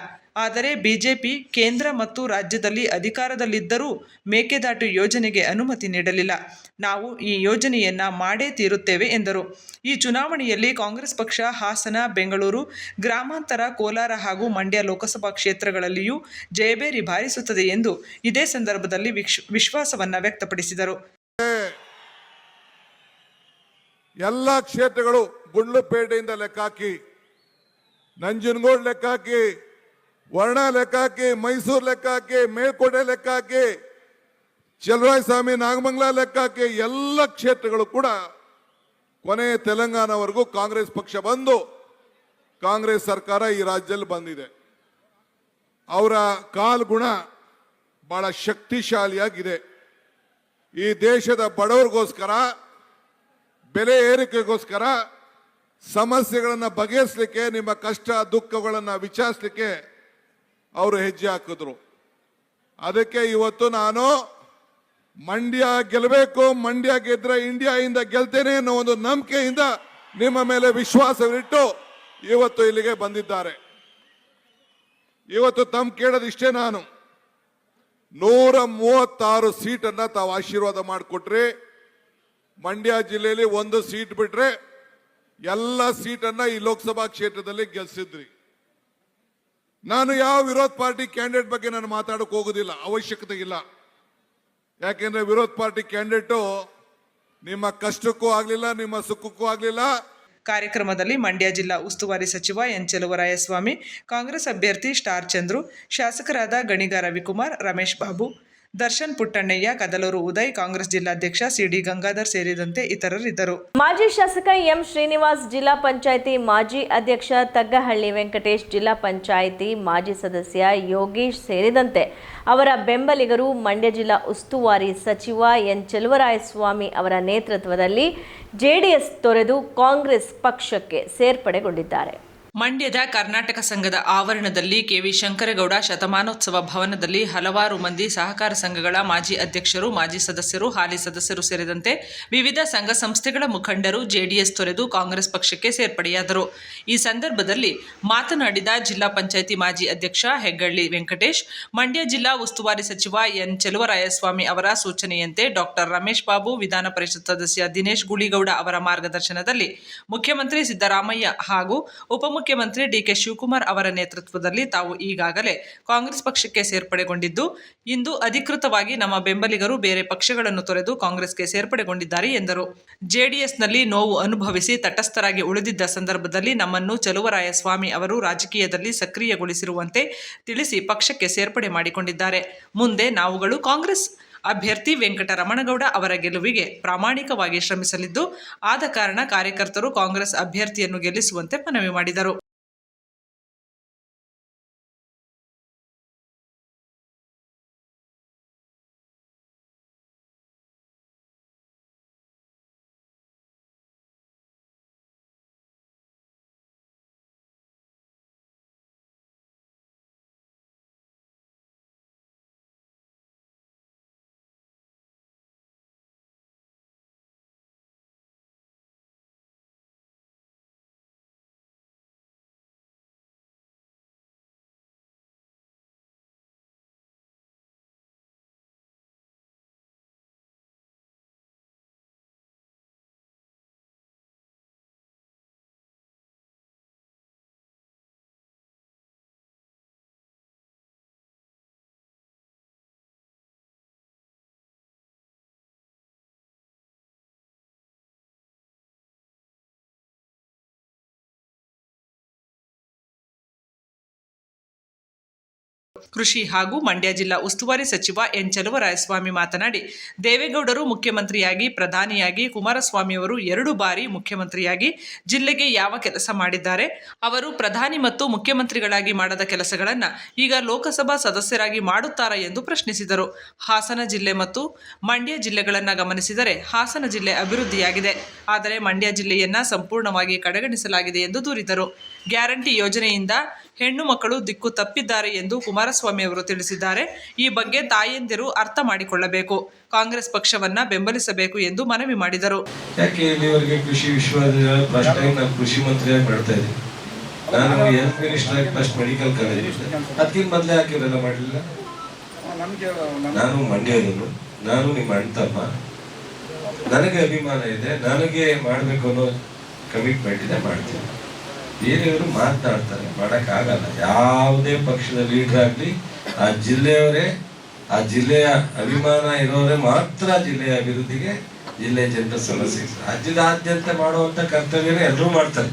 ಆದರೆ ಬಿಜೆಪಿ ಕೇಂದ್ರ ಮತ್ತು ರಾಜ್ಯದಲ್ಲಿ ಅಧಿಕಾರದಲ್ಲಿದ್ದರೂ ಮೇಕೆದಾಟು ಯೋಜನೆಗೆ ಅನುಮತಿ ನೀಡಲಿಲ್ಲ. ನಾವು ಈ ಯೋಜನೆಯನ್ನ ಮಾಡೇ ತೀರುತ್ತೇವೆ ಎಂದರು. ಈ ಚುನಾವಣೆಯಲ್ಲಿ ಕಾಂಗ್ರೆಸ್ ಪಕ್ಷ ಹಾಸನ, ಬೆಂಗಳೂರು ಗ್ರಾಮಾಂತರ, ಕೋಲಾರ ಹಾಗೂ ಮಂಡ್ಯ ಲೋಕಸಭಾ ಕ್ಷೇತ್ರಗಳಲ್ಲಿಯೂ ಜಯಬೇರಿ ಬಾರಿಸುತ್ತದೆ ಎಂದು ಇದೇ ಸಂದರ್ಭದಲ್ಲಿ ವಿಶ್ವಾಸವನ್ನ ವ್ಯಕ್ತಪಡಿಸಿದರು. ಎಲ್ಲ ಕ್ಷೇತ್ರಗಳು ಗುಂಡ್ಲುಪೇಟೆಯಿಂದ ಲೆಕ್ಕಾಕಿ, ನಂಜನಗೂಡು ಲೆಕ್ಕಾಕಿ, ವರ್ಣ ಲೆಕ್ಕಾಕಿ, ಮೈಸೂರು ಲೆಕ್ಕಾಕಿ, ಮೇಲ್ಕೋಟೆ ಲೆಕ್ಕಾಕಿ, ಚಲುವರಾಯಸ್ವಾಮಿ, ನಾಗಮಂಗಲ ಲೆಕ್ಕಾಕಿ, ಎಲ್ಲ ಕ್ಷೇತ್ರಗಳು ಕೂಡ ಕೊನೆ ತೆಲಂಗಾಣವರೆಗೂ ಕಾಂಗ್ರೆಸ್ ಪಕ್ಷ ಬಂದು ಕಾಂಗ್ರೆಸ್ ಸರ್ಕಾರ ಈ ರಾಜ್ಯದಲ್ಲಿ ಬಂದಿದೆ. ಅವರ ಕಾಲ್ಗುಣ ಬಹಳ ಶಕ್ತಿಶಾಲಿಯಾಗಿದೆ. ಈ ದೇಶದ ಬಡವರಿಗೋಸ್ಕರ, ಬೆಲೆ ಏರಿಕೆಗೋಸ್ಕರ, ಸಮಸ್ಯೆಗಳನ್ನು ಬಗೆಹರಿಸಲಿಕ್ಕೆ, ನಿಮ್ಮ ಕಷ್ಟ ದುಃಖಗಳನ್ನು ವಿಚಾರಿಸಲಿಕ್ಕೆ ಅವರು ಹೆಜ್ಜೆ ಹಾಕಿದ್ರು. ಅದಕ್ಕೆ ಇವತ್ತು ನಾನು ಮಂಡ್ಯ ಗೆಲ್ಲಬೇಕು, ಮಂಡ್ಯ ಗೆದ್ರೆ ಇಂಡಿಯಾದಿಂದ ಗೆಲ್ತೇನೆ ಅನ್ನೋ ಒಂದು ನಂಬಿಕೆಯಿಂದ ನಿಮ್ಮ ಮೇಲೆ ವಿಶ್ವಾಸವಿಟ್ಟು ಇವತ್ತು ಇಲ್ಲಿಗೆ ಬಂದಿದ್ದಾರೆ. ಇವತ್ತು ತಮ್ಮ ಕೇಳೋದಿಷ್ಟೇ, 136 ಸೀಟನ್ನ ತಾವು ಆಶೀರ್ವಾದ ಮಾಡಿಕೊಟ್ರಿ. ಮಂಡ್ಯ ಜಿಲ್ಲೆಯಲ್ಲಿ 1 ಸೀಟ್ ಬಿಟ್ರೆ ಎಲ್ಲ ಸೀಟನ್ನ ಈ ಲೋಕಸಭಾ ಕ್ಷೇತ್ರದಲ್ಲಿ ಗೆಲ್ಸಿದ್ರಿ. ನಾನು ಯಾವ ವಿರೋಧ ಪಾರ್ಟಿ ಕ್ಯಾಂಡಿಡೇಟ್ ಬಗ್ಗೆ ನಾನು ಮಾತಾಡೋಕೆ ಹೋಗೋದಿಲ್ಲ, ಅವಶ್ಯಕತೆ ಇಲ್ಲ. ಯಾಕೆಂದ್ರೆ ವಿರೋಧ ಪಾರ್ಟಿ ಕ್ಯಾಂಡಿಡೇಟು ನಿಮ್ಮ ಕಷ್ಟಕ್ಕೂ ಆಗ್ಲಿಲ್ಲ, ನಿಮ್ಮ ಸುಖಕ್ಕೂ ಆಗ್ಲಿಲ್ಲ. ಕಾರ್ಯಕ್ರಮದಲ್ಲಿ ಮಂಡ್ಯ ಜಿಲ್ಲಾ ಉಸ್ತುವಾರಿ ಸಚಿವ ಎನ್ ಚೆಲುವರಾಯಸ್ವಾಮಿ, ಕಾಂಗ್ರೆಸ್ ಅಭ್ಯರ್ಥಿ ಸ್ಟಾರ್ ಚಂದ್ರು, ಶಾಸಕರಾದ ಗಣಿಗ ರವಿಕುಮಾರ್, ರಮೇಶ್ ಬಾಬು, ದರ್ಶನ್ ಪುಟ್ಟಣ್ಣಯ್ಯ, ಕದಲೂರು ಉದಯ್, ಕಾಂಗ್ರೆಸ್ ಜಿಲ್ಲಾಧ್ಯಕ್ಷ ಸಿಡಿ ಗಂಗಾಧರ್ ಸೇರಿದಂತೆ ಇತರರಿದ್ದರು. ಮಾಜಿ ಶಾಸಕ ಎಂ ಶ್ರೀನಿವಾಸ್, ಜಿಲ್ಲಾ ಪಂಚಾಯಿತಿ ಮಾಜಿ ಅಧ್ಯಕ್ಷ ತಗ್ಗಹಳ್ಳಿ ವೆಂಕಟೇಶ್, ಜಿಲ್ಲಾ ಪಂಚಾಯಿತಿ ಮಾಜಿ ಸದಸ್ಯ ಯೋಗೇಶ್ ಸೇರಿದಂತೆ ಅವರ ಬೆಂಬಲಿಗರು ಮಂಡ್ಯ ಜಿಲ್ಲಾ ಉಸ್ತುವಾರಿ ಸಚಿವ ಎನ್ ಚೆಲುವರಾಯಸ್ವಾಮಿ ಅವರ ನೇತೃತ್ವದಲ್ಲಿ ಜೆಡಿಎಸ್ ತೊರೆದು ಕಾಂಗ್ರೆಸ್ ಪಕ್ಷಕ್ಕೆ ಸೇರ್ಪಡೆಗೊಂಡಿದ್ದಾರೆ. ಮಂಡ್ಯದ ಕರ್ನಾಟಕ ಸಂಘದ ಆವರಣದಲ್ಲಿ ಕೆವಿ ಶಂಕರಗೌಡ ಶತಮಾನೋತ್ಸವ ಭವನದಲ್ಲಿ ಹಲವಾರು ಮಂದಿ ಸಹಕಾರ ಸಂಘಗಳ ಮಾಜಿ ಅಧ್ಯಕ್ಷರು, ಮಾಜಿ ಸದಸ್ಯರು, ಹಾಲಿ ಸದಸ್ಯರು ಸೇರಿದಂತೆ ವಿವಿಧ ಸಂಘ ಸಂಸ್ಥೆಗಳ ಮುಖಂಡರು ಜೆಡಿಎಸ್ ತೊರೆದು ಕಾಂಗ್ರೆಸ್ ಪಕ್ಷಕ್ಕೆ ಸೇರ್ಪಡೆಯಾದರು. ಈ ಸಂದರ್ಭದಲ್ಲಿ ಮಾತನಾಡಿದ ಜಿಲ್ಲಾ ಪಂಚಾಯಿತಿ ಮಾಜಿ ಅಧ್ಯಕ್ಷ ಹೆಗ್ಗಳ್ಳಿ ವೆಂಕಟೇಶ್, ಮಂಡ್ಯ ಜಿಲ್ಲಾ ಉಸ್ತುವಾರಿ ಸಚಿವ ಎನ್ ಚೆಲುವರಾಯಸ್ವಾಮಿ ಅವರ ಸೂಚನೆಯಂತೆ ಡಾಕ್ಟರ್ ರಮೇಶ್ ಬಾಬು, ವಿಧಾನ ಪರಿಷತ್ ಸದಸ್ಯ ದಿನೇಶ್ ಗುಳಿಗೌಡ ಅವರ ಮಾರ್ಗದರ್ಶನದಲ್ಲಿ ಮುಖ್ಯಮಂತ್ರಿ ಸಿದ್ದರಾಮಯ್ಯ ಹಾಗೂ ಉಪಮುಖ್ಯಮಂತ್ರಿ ಡಿಕೆ ಶಿವಕುಮಾರ್ ಅವರ ನೇತೃತ್ವದಲ್ಲಿ ತಾವು ಈಗಾಗಲೇ ಕಾಂಗ್ರೆಸ್ ಪಕ್ಷಕ್ಕೆ ಸೇರ್ಪಡೆಗೊಂಡಿದ್ದು, ಇಂದು ಅಧಿಕೃತವಾಗಿ ನಮ್ಮ ಬೆಂಬಲಿಗರು ಬೇರೆ ಪಕ್ಷಗಳನ್ನು ತೊರೆದು ಕಾಂಗ್ರೆಸ್ಗೆ ಸೇರ್ಪಡೆಗೊಂಡಿದ್ದಾರೆ ಎಂದರು. ಜೆಡಿಎಸ್ನಲ್ಲಿ ನೋವು ಅನುಭವಿಸಿ ತಟಸ್ಥರಾಗಿ ಉಳಿದಿದ್ದ ಸಂದರ್ಭದಲ್ಲಿ ನಮ್ಮನ್ನು ಚೆಲುವರಾಯಸ್ವಾಮಿ ಅವರು ರಾಜಕೀಯದಲ್ಲಿ ಸಕ್ರಿಯಗೊಳಿಸಿರುವಂತೆ ತಿಳಿಸಿ ಪಕ್ಷಕ್ಕೆ ಸೇರ್ಪಡೆ ಮಾಡಿಕೊಂಡಿದ್ದಾರೆ. ಮುಂದೆ ನಾವುಗಳು ಕಾಂಗ್ರೆಸ್ ಅಭ್ಯರ್ಥಿ ವೆಂಕಟರಮಣಗೌಡ ಅವರ ಗೆಲುವಿಗೆ ಪ್ರಾಮಾಣಿಕವಾಗಿ ಶ್ರಮಿಸಲಿದ್ದು, ಆದ ಕಾರಣ ಕಾರ್ಯಕರ್ತರು ಕಾಂಗ್ರೆಸ್ ಅಭ್ಯರ್ಥಿಯನ್ನು ಗೆಲ್ಲಿಸುವಂತೆ ಮನವಿ ಮಾಡಿದರು. ಕೃಷಿ ಹಾಗೂ ಮಂಡ್ಯ ಜಿಲ್ಲಾ ಉಸ್ತುವಾರಿ ಸಚಿವ ಎನ್ ಚೆಲುವರಾಯಸ್ವಾಮಿ ಮಾತನಾಡಿ, ದೇವೇಗೌಡರು ಮುಖ್ಯಮಂತ್ರಿಯಾಗಿ, ಪ್ರಧಾನಿಯಾಗಿ, ಕುಮಾರಸ್ವಾಮಿಯವರು 2 ಬಾರಿ ಮುಖ್ಯಮಂತ್ರಿಯಾಗಿ ಜಿಲ್ಲೆಗೆ ಯಾವ ಕೆಲಸ ಮಾಡಿದ್ದಾರೆ? ಅವರು ಪ್ರಧಾನಿ ಮತ್ತು ಮುಖ್ಯಮಂತ್ರಿಗಳಾಗಿ ಮಾಡದ ಕೆಲಸಗಳನ್ನು ಈಗ ಲೋಕಸಭಾ ಸದಸ್ಯರಾಗಿ ಮಾಡುತ್ತಾರಾ ಎಂದು ಪ್ರಶ್ನಿಸಿದರು. ಹಾಸನ ಜಿಲ್ಲೆ ಮತ್ತು ಮಂಡ್ಯ ಜಿಲ್ಲೆಗಳನ್ನು ಗಮನಿಸಿದರೆ ಹಾಸನ ಜಿಲ್ಲೆ ಅಭಿವೃದ್ಧಿಯಾಗಿದೆ, ಆದರೆ ಮಂಡ್ಯ ಜಿಲ್ಲೆಯನ್ನು ಸಂಪೂರ್ಣವಾಗಿ ಕಡೆಗಣಿಸಲಾಗಿದೆ ಎಂದು ದೂರಿದರು. ಗ್ಯಾರಂಟಿ ಯೋಜನೆಯಿಂದ ಹೆಣ್ಣು ಮಕ್ಕಳು ದಿಕ್ಕು ತಪ್ಪಿದ್ದಾರೆ ಎಂದು ಕುಮಾರಸ್ವಾಮಿ ಅವರು ತಿಳಿಸಿದ್ದಾರೆ. ಈ ಬಗ್ಗೆ ತಾಯಂದಿರು ಅರ್ಥ ಮಾಡಿಕೊಳ್ಳಬೇಕು, ಕಾಂಗ್ರೆಸ್ ಪಕ್ಷವನ್ನ ಬೆಂಬಲಿಸಬೇಕು ಎಂದು ಮನವಿ ಮಾಡಿದರು. ಯಾಕೆ ಇಲ್ಲಿವರೆಗೆ ಕೃಷಿ ವಿಶ್ವವಿದ್ಯಾಲಯ ಫಸ್ಟ್ ಟೈಮ್ ನಾನು ಕೃಷಿ ಮಂತ್ರಿಯಾಗಿ ಮಾಡ್ತಾ ಇದ್ದೀನಿ. ನಾನು ಹೆಲ್ತ್ ಮಿನಿಸ್ಟರ್ ಆಗಿ ಫಸ್ಟ್ ಮೆಡಿಕಲ್ ಕಾಲೇಜ್, ಅದಕ್ಕಿಂತ ಮೊದಲೇ ಯಾಕಿರಲ್ಲ ಮಾಡಲಿಲ್ಲ? ನಾನು ಮಂಡ್ಯದವನು, ನಾನು ನಿಮ್ಮ ಅಣ್ತಮ್ಮ, ನನಗೆ ಅಭಿಮಾನ ಇದೆ, ನನಗೆ ಮಾಡಬೇಕು ಅನ್ನೋ ಕಮಿಟ್ಮೆಂಟ್ ಇದೆ, ಮಾಡ್ತೀನಿ. ಬೇರೆಯವರು ಮಾತನಾಡ್ತಾರೆ, ಮಾಡೋಕ್ಕಾಗಲ್ಲ. ಯಾವುದೇ ಪಕ್ಷದ ಲೀಡರ್ ಆಗಲಿ ಆ ಜಿಲ್ಲೆಯವರೇ, ಆ ಜಿಲ್ಲೆಯ ಅಭಿಮಾನ ಇರೋರೇ ಮಾತ್ರ ಜಿಲ್ಲೆಯ ಅಭಿವೃದ್ಧಿಗೆ, ಜಿಲ್ಲೆಯ ಜನರ ಸಮಸ್ಯೆ ರಾಜ್ಯದಾದ್ಯಂತ ಮಾಡುವಂಥ ಕರ್ತವ್ಯನ ಎಲ್ಲರೂ ಮಾಡ್ತಾರೆ.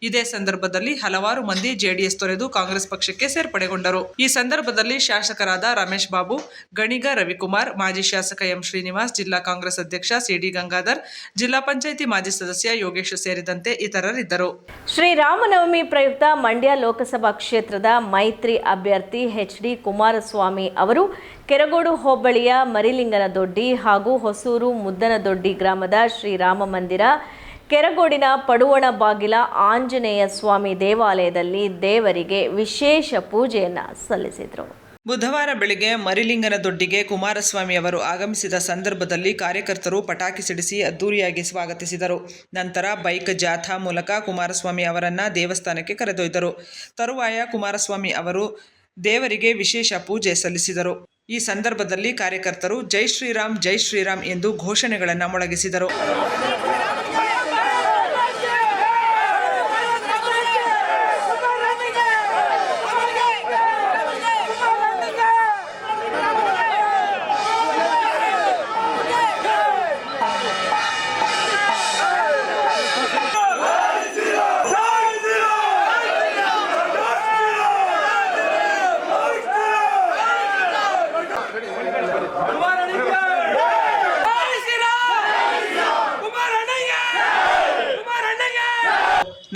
ಇದೇ ಸಂದರ್ಭದಲ್ಲಿ ಹಲವಾರು ಮಂದಿ ಜೆಡಿಎಸ್ ತೊರೆದು ಕಾಂಗ್ರೆಸ್ ಪಕ್ಷಕ್ಕೆ ಸೇರ್ಪಡೆಗೊಂಡರು. ಈ ಸಂದರ್ಭದಲ್ಲಿ ಶಾಸಕರಾದ ರಮೇಶ್ ಬಾಬು, ಗಣಿಗ ರವಿಕುಮಾರ್, ಮಾಜಿ ಶಾಸಕ ಎಂ ಶ್ರೀನಿವಾಸ್, ಜಿಲ್ಲಾ ಕಾಂಗ್ರೆಸ್ ಅಧ್ಯಕ್ಷ ಸಿಡಿ ಗಂಗಾಧರ್, ಜಿಲ್ಲಾ ಪಂಚಾಯಿತಿ ಮಾಜಿ ಸದಸ್ಯ ಯೋಗೇಶ್ ಸೇರಿದಂತೆ ಇತರರಿದ್ದರು. ಶ್ರೀರಾಮನವಮಿ ಪ್ರಯುಕ್ತ ಮಂಡ್ಯ ಲೋಕಸಭಾ ಕ್ಷೇತ್ರದ ಮೈತ್ರಿ ಅಭ್ಯರ್ಥಿ ಎಚ್.ಡಿ. ಕುಮಾರಸ್ವಾಮಿ ಅವರು ಕೆರಗೋಡು ಹೋಬಳಿಯ ಮರಿಲಿಂಗನದೊಡ್ಡಿ ಹಾಗೂ ಹೊಸೂರು ಮುದ್ದನದೊಡ್ಡಿ ಗ್ರಾಮದ ಶ್ರೀರಾಮ ಮಂದಿರ, ಕೆರಗೋಡಿನ ಪಡುವಣ ಬಾಗಿಲ ಆಂಜನೇಯ ಸ್ವಾಮಿ ದೇವಾಲಯದಲ್ಲಿ ದೇವರಿಗೆ ವಿಶೇಷ ಪೂಜೆಯನ್ನು ಸಲ್ಲಿಸಿದರು. ಬುಧವಾರ ಬೆಳಗ್ಗೆ ಮರಿಲಿಂಗನದೊಡ್ಡಿಗೆ ಕುಮಾರಸ್ವಾಮಿ ಅವರು ಆಗಮಿಸಿದ ಸಂದರ್ಭದಲ್ಲಿ ಕಾರ್ಯಕರ್ತರು ಪಟಾಕಿ ಸಿಡಿಸಿ ಅದ್ದೂರಿಯಾಗಿ ಸ್ವಾಗತಿಸಿದರು. ನಂತರ ಬೈಕ್ ಜಾಥಾ ಮೂಲಕ ಕುಮಾರಸ್ವಾಮಿ ಅವರನ್ನು ದೇವಸ್ಥಾನಕ್ಕೆ ಕರೆದೊಯ್ದರು. ತರುವಾಯ ಕುಮಾರಸ್ವಾಮಿ ಅವರು ದೇವರಿಗೆ ವಿಶೇಷ ಪೂಜೆ ಸಲ್ಲಿಸಿದರು. ಈ ಸಂದರ್ಭದಲ್ಲಿ ಕಾರ್ಯಕರ್ತರು ಜೈ ಶ್ರೀರಾಮ್ ಎಂದು ಘೋಷಣೆಗಳನ್ನು ಮೊಳಗಿಸಿದರು.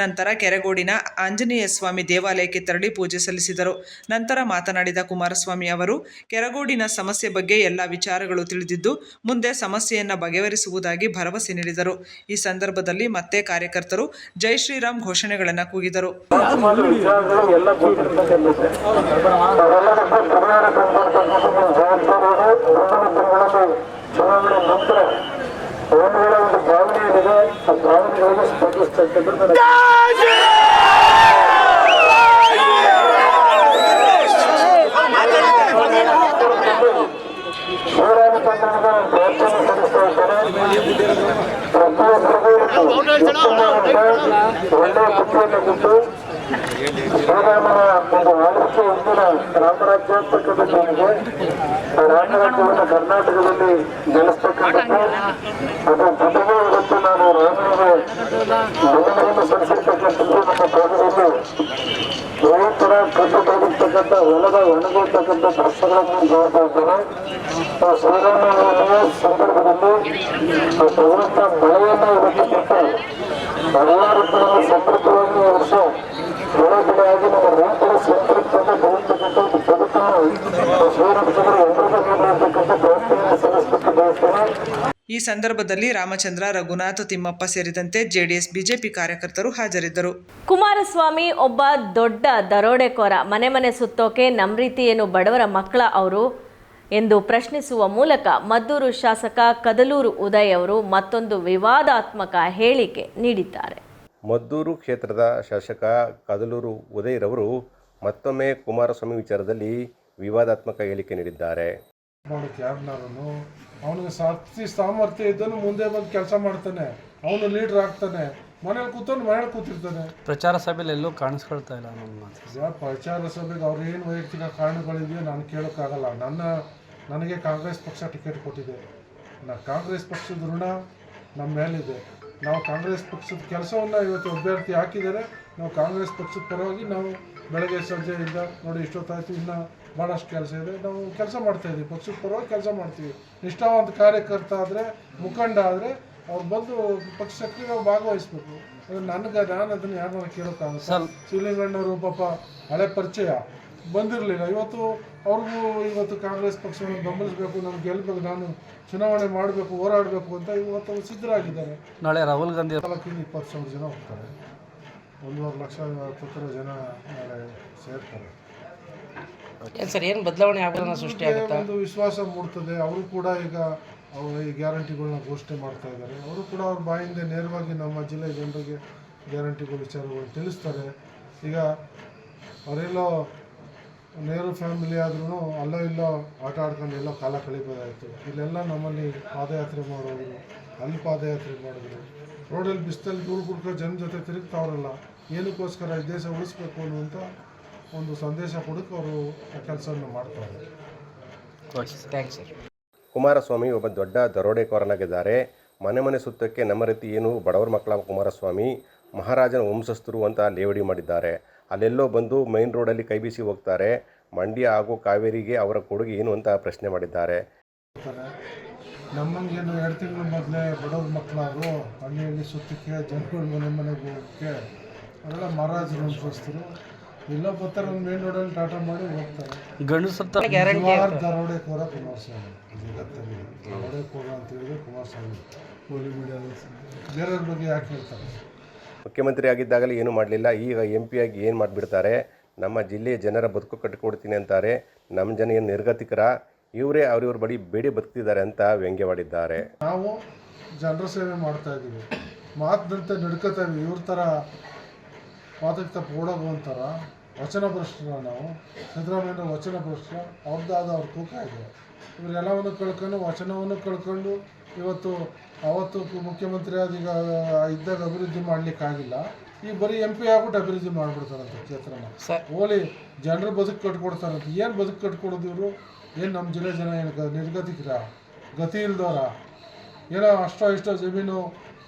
ನಂತರ ಕೆರಗೋಡಿನ ಆಂಜನೇಯ ಸ್ವಾಮಿ ದೇವಾಲಯಕ್ಕೆ ತೆರಳಿ ಪೂಜೆ ಸಲ್ಲಿಸಿದರು. ನಂತರ ಮಾತನಾಡಿದ ಕುಮಾರಸ್ವಾಮಿ ಅವರು, ಕೆರಗೋಡಿನ ಸಮಸ್ಯೆ ಬಗ್ಗೆ ಎಲ್ಲ ವಿಚಾರಗಳು ತಿಳಿದಿದ್ದು ಮುಂದೆ ಸಮಸ್ಯೆಯನ್ನು ಬಗೆಹರಿಸುವುದಾಗಿ ಭರವಸೆ ನೀಡಿದರು. ಈ ಸಂದರ್ಭದಲ್ಲಿ ಮತ್ತೆ ಕಾರ್ಯಕರ್ತರು ಜೈ ಶ್ರೀರಾಮ್ ಘೋಷಣೆಗಳನ್ನು ಕೂಗಿದರು. ಶ್ರೀರಾಮನ ಒಂದು ಆಲೋಚನೆ ಇಂದಿನ ರಾಮರಾಜ್ಯಾತ್ಮಕದ ಜೊತೆಗೆ ರಾಮರಾಜ್ಯವನ್ನು ಕರ್ನಾಟಕದಲ್ಲಿ ಗೆಲ್ಲಿಸ್ತಕ್ಕಂಥದ್ದು, ಅದರ ಜೊತೆಗೆ ಇವತ್ತು ನಾನು ರಾಮನಿಗೆ ಮನೆಯನ್ನು ಸಲ್ಲಿಸಿರ್ತಕ್ಕಂಥದ್ದು ನಮ್ಮ ಭಾಗದಲ್ಲಿ ರೈತರ ಕಟ್ಟುಕೊಂಡಿರ್ತಕ್ಕಂಥ ಹೊಲದ ಒಣಗಿರ್ತಕ್ಕಂಥ ದೃಶ್ಯಗಳನ್ನು ನೋಡ್ತಾ ಇದ್ದೇನೆ. ಶ್ರೀರಾಮನವರ ಸಂದರ್ಭದಲ್ಲಿ ಭಗವಂತ ಮಳೆಯನ್ನು ಇವತ್ತು ಕೊಟ್ಟು ಎಲ್ಲ ರೀತಿಯಲ್ಲಿ ಸಮೃದ್ಧವಾಗಿ ಈ ವರ್ಷ ಬೆಳೆಯಾಗಿ ನಮ್ಮ ರೈತರ ಸಂತೃಪ್ತಿಯನ್ನು ಬೆಳೆಯತಕ್ಕಂಥ ಬದುಕನ್ನು ಶ್ರೀರಾಮಚಂದ್ರ ಎಲ್ಲರಿಗೂ ನೀಡತಕ್ಕಂಥ ಪ್ರಾರ್ಥನೆಯನ್ನು ಸಲ್ಲಿಸಲಿಕ್ಕೆ ಬಯಸ್ತೇನೆ. ಈ ಸಂದರ್ಭದಲ್ಲಿ ರಾಮಚಂದ್ರ, ರಘುನಾಥ್, ತಿಮ್ಮಪ್ಪ ಸೇರಿದಂತೆ ಜೆಡಿಎಸ್, ಬಿಜೆಪಿ ಕಾರ್ಯಕರ್ತರು ಹಾಜರಿದ್ದರು. ಕುಮಾರಸ್ವಾಮಿ ಒಬ್ಬ ದೊಡ್ಡ ದರೋಡೆಕೋರ, ಮನೆ ಸುತ್ತೋಕೆ ನಮ್ಮ ರೀತಿ ಏನು ಬಡವರ ಮಕ್ಕಳ ಅವರು ಎಂದು ಪ್ರಶ್ನಿಸುವ ಮೂಲಕ ಮದ್ದೂರು ಶಾಸಕ ಕದಲೂರು ಉದಯ್ ಅವರು ಮತ್ತೊಂದು ವಿವಾದಾತ್ಮಕ ಹೇಳಿಕೆ ನೀಡಿದ್ದಾರೆ. ಮದ್ದೂರು ಕ್ಷೇತ್ರದ ಶಾಸಕ ಕದಲೂರು ಉದಯರವರು ಮತ್ತೊಮ್ಮೆ ಕುಮಾರಸ್ವಾಮಿ ವಿಚಾರದಲ್ಲಿ ವಿವಾದಾತ್ಮಕ ಹೇಳಿಕೆ ನೀಡಿದ್ದಾರೆ. ಅವನಿಗೆ ಸಾಮರ್ಥ್ಯ ಇದ್ದನು ಮುಂದೆ ಬಂದು ಕೆಲಸ ಮಾಡ್ತಾನೆ, ಅವನು ಲೀಡರ್ ಆಗ್ತಾನೆ, ಮನೇಲಿ ಕೂತಿರ್ತಾನೆ. ಪ್ರಚಾರ ಸಭೆಯಲ್ಲಿ ಎಲ್ಲೂ ಕಾಣಿಸ್ಕೊಳ್ತಾ ಇಲ್ಲ. ಪ್ರಚಾರ ಸಭೆಗೆ ಅವ್ರು ಏನು ವೈಯಕ್ತಿಕ ಕಾರಣಗಳಿದೆಯೋ ನಾನು ಕೇಳೋಕ್ಕಾಗಲ್ಲ. ನನಗೆ ಕಾಂಗ್ರೆಸ್ ಪಕ್ಷ ಟಿಕೆಟ್ ಕೊಟ್ಟಿದೆ. ಕಾಂಗ್ರೆಸ್ ಪಕ್ಷದ ಋಣ ನಮ್ಮ ಮೇಲಿದೆ. ನಾವು ಕಾಂಗ್ರೆಸ್ ಪಕ್ಷದ ಕೆಲಸವನ್ನು ಇವತ್ತು ಅಭ್ಯರ್ಥಿ ಹಾಕಿದರೆ ನಾವು ಕಾಂಗ್ರೆಸ್ ಪಕ್ಷದ ಪರವಾಗಿ ನಾವು ಬೆಳಗ್ಗೆ ಸಂಜೆಯಿಂದ ನೋಡಿ ಇಷ್ಟೊತ್ತಾಯ್ತು, ಇನ್ನೂ ಭಾಳಷ್ಟು ಕೆಲಸ ಇದೆ, ನಾವು ಕೆಲಸ ಮಾಡ್ತಾಯಿದ್ದೀವಿ, ಪಕ್ಷದ ಪರವಾಗಿ ಕೆಲಸ ಮಾಡ್ತೀವಿ. ನಿಷ್ಠಾವಂತ ಕಾರ್ಯಕರ್ತ ಆದರೆ, ಮುಖಂಡ ಆದರೆ ಅವ್ರು ಬಂದು ಪಕ್ಷ ಸಕ್ರಿಯವಾಗಿ ಭಾಗವಹಿಸ್ಬೇಕು. ನಾನು ಅದನ್ನು ಯಾರನ್ನ ಕೇಳೋಕ್ಕಾಗುತ್ತೆ? ಶಿವಲಿಂಗಣ್ಣವರು ಪಾಪ ಹಳೆ ಪರಿಚಯ ಬಂದಿರಲಿಲ್ಲ. ಇವತ್ತು ಕಾಂಗ್ರೆಸ್ ಪಕ್ಷವನ್ನು ಬೆಂಬಲಿಸಬೇಕು, ನಮ್ಗೆ ಗೆಲ್ಲಬೇಕು, ನಾನು ಚುನಾವಣೆ ಮಾಡಬೇಕು, ಹೋರಾಡಬೇಕು ಅಂತ ಇವತ್ತು ಸಿದ್ಧರಾಗಿದ್ದಾರೆ. ನಾಳೆ ರಾಹುಲ್ ಗಾಂಧಿ 20,000 ಜನ ಹೋಗ್ತಾರೆ, 1.5 ಲಕ್ಷ ಜನ ನಾಳೆ ಸೇರ್ತಾರೆ. ಏನು ಬದಲಾವಣೆ ಒಂದು ವಿಶ್ವಾಸ ಮೂಡ್ತದೆ. ಅವರು ಕೂಡ ಈಗ ಈ ಗ್ಯಾರಂಟಿಗಳನ್ನ ಘೋಷಣೆ ಮಾಡ್ತಾ ಇದ್ದಾರೆ. ಅವರು ಕೂಡ ಅವ್ರ ಬಾಯಿಂದ ನೇರವಾಗಿ ನಮ್ಮ ಜಿಲ್ಲೆ ಜನರಿಗೆ ಗ್ಯಾರಂಟಿಗಳ ವಿಚಾರಗಳು ತಿಳಿಸ್ತಾರೆ. ಈಗ ಅವರೆಲ್ಲೋ ನೆಹರು ಫ್ಯಾಮಿಲಿ ಆದ್ರೂ ಅಲ್ಲೋ ಇಲ್ಲೋ ಆಟ ಆಡ್ಕೊಂಡು ಎಲ್ಲೋ ಕಾಲ ಕಳಿಬೋದಾಯಿತು. ಇಲ್ಲೆಲ್ಲ ನಮ್ಮಲ್ಲಿ ಪಾದಯಾತ್ರೆ ಮಾಡೋರು, ಅಲ್ಲಿ ಪಾದಯಾತ್ರೆ ಮಾಡಿದ್ರು, ರೋಡಲ್ಲಿ ಬಿಸಿಲಲ್ಲಿ ದೂರ ಕುಡ್ಕೊ ಜನ ಜೊತೆ ತಿರುಗ್ತಾವ್ರಲ್ಲ, ಏನಕ್ಕೋಸ್ಕರ ಈ ದೇಶ ಉಳಿಸ್ಬೇಕು ಅನ್ನುವಂಥ ಒಂದು ಸಂದೇಶ ಕೊಡೋಕ್ಕೆ ಅವರು ಕೆಲಸವನ್ನು ಮಾಡ್ತಾರೆ. Thanks sir. ಕುಮಾರಸ್ವಾಮಿ ಒಬ್ಬ ದೊಡ್ಡ ದರೋಡೆಕೋರನಾಗಿದ್ದಾರೆ. ಮನೆ ಸುತ್ತಕ್ಕೆ ನಮ್ಮ ರೀತಿ ಏನು ಬಡವರ ಮಕ್ಕಳ ಕುಮಾರಸ್ವಾಮಿ ಮಹಾರಾಜನ ವಂಶಸ್ಥರು ಅಂತ ಲೇವಡಿ ಮಾಡಿದ್ದಾರೆ. ಅಲ್ಲೆಲ್ಲೋ ಬಂದು ಮೈನ್ ರೋಡಲ್ಲಿ ಕೈ ಬೀಸಿ ಹೋಗ್ತಾರೆ. ಮಂಡ್ಯ ಹಾಗೂ ಕಾವೇರಿಗೆ ಅವರ ಕೊಡುಗೆ ಏನು ಅಂತ ಪ್ರಶ್ನೆ ಮಾಡಿದ್ದಾರೆ. ನಮ್ಮಂಗೇನು 2 ತಿಂಗಳ ಮೊದಲೇ ಬಡವ್ರ ಮಕ್ಕಳಾದ್ರು ಹಳ್ಳಿಯಲ್ಲಿ ಸುತ್ತಕ್ಕೆ ಜನಗಳು ಮನೆಗೆ ಹೋಗೋಕ್ಕೆ ಅವರೆಲ್ಲ ಮಹಾರಾಜರು ವಂಶಸ್ಥರು. ಎಲ್ಲ ಬರ್ತಾರೆ, ಒಂದು ಮೇನ್ ರೋಡಲ್ಲಿ ಟಾಟಾ ಮಾಡಿ ಹೋಗ್ತಾರೆ. ದರೋಡೆಕೋರ ಕುಮಾರಸ್ವಾಮಿ ಜಗತ್ತಲ್ಲಿ ದರೋಡೆಕೋರ ಅಂತ ಹೇಳಿದ್ರೆ ಕುಮಾರಸ್ವಾಮಿ. ಬೇರೆಯವ್ರ ಬಗ್ಗೆ ಯಾಕೆ ಹೇಳ್ತಾರೆ? ಮುಖ್ಯಮಂತ್ರಿ ಆಗಿದ್ದಾಗಲೇ ಏನೂ ಮಾಡಲಿಲ್ಲ, ಈಗ MP ಆಗಿ ಏನು ಮಾಡಿಬಿಡ್ತಾರೆ. ನಮ್ಮ ಜಿಲ್ಲೆಯ ಜನರ ಬದುಕು ಕಟ್ಟಿಕೊಡ್ತೀನಿ ಅಂತಾರೆ. ನಮ್ಮ ಜನ ಏನು ನಿರ್ಗತಿಕರ, ಇವರೇ ಅವ್ರಿವ್ರ ಬಳಿ ಬೇಡಿ ಬದುಕ್ತಿದ್ದಾರೆ ಅಂತ ವ್ಯಂಗ್ಯವಾಡಿದ್ದಾರೆ. ನಾವು ಜನರ ಸೇವೆ ಮಾಡ್ತಾ ಇದ್ದೀವಿ, ಮಾತಿನಂತೆ ನಡ್ಕೋತಾ ಇದ್ದೀವಿ. ಇವ್ರ ಥರ ಮಾತಿಗೆ ತಪ್ಪು ಓಡೋಗುವಂಥರ ವಚನ ಭ್ರಷ್ಟರ ನಾವು. ಸಿದ್ದರಾಮಯ್ಯ ವಚನ ಭ್ರಷ್ಟ, ಅವ್ರದ್ದಾದ ಅವ್ರ ತೂಕ ಇದೆ. ಇವರೆಲ್ಲವನ್ನು ಕಳ್ಕೊಂಡು ವಚನವನ್ನು ಕಳ್ಕೊಂಡು ಇವತ್ತು ಅವತ್ತು ಮುಖ್ಯಮಂತ್ರಿ ಈಗ ಇದ್ದಾಗ ಅಭಿವೃದ್ಧಿ ಮಾಡಲಿಕ್ಕಾಗಿಲ್ಲ. ಈಗ ಬರೀ MP ಆಗ್ಬಿಟ್ಟು ಅಭಿವೃದ್ಧಿ ಮಾಡಿಬಿಡ್ತಾರಂತೆ ಕ್ಷೇತ್ರನ. ಓಲಿ ಜನರ ಬದುಕು ಕಟ್ಕೊಡ್ತಾರಂತೆ. ಏನು ಬದುಕು ಕಟ್ಕೊಡೋದು ಇವರು? ಏನು ನಮ್ಮ ಜಿಲ್ಲೆ ಜನ ಏನು ನಿರ್ಗತಿಕರ, ಗತಿ ಇಲ್ದವರ? ಏನೋ ಅಷ್ಟೋ ಇಷ್ಟೋ ಜಮೀನು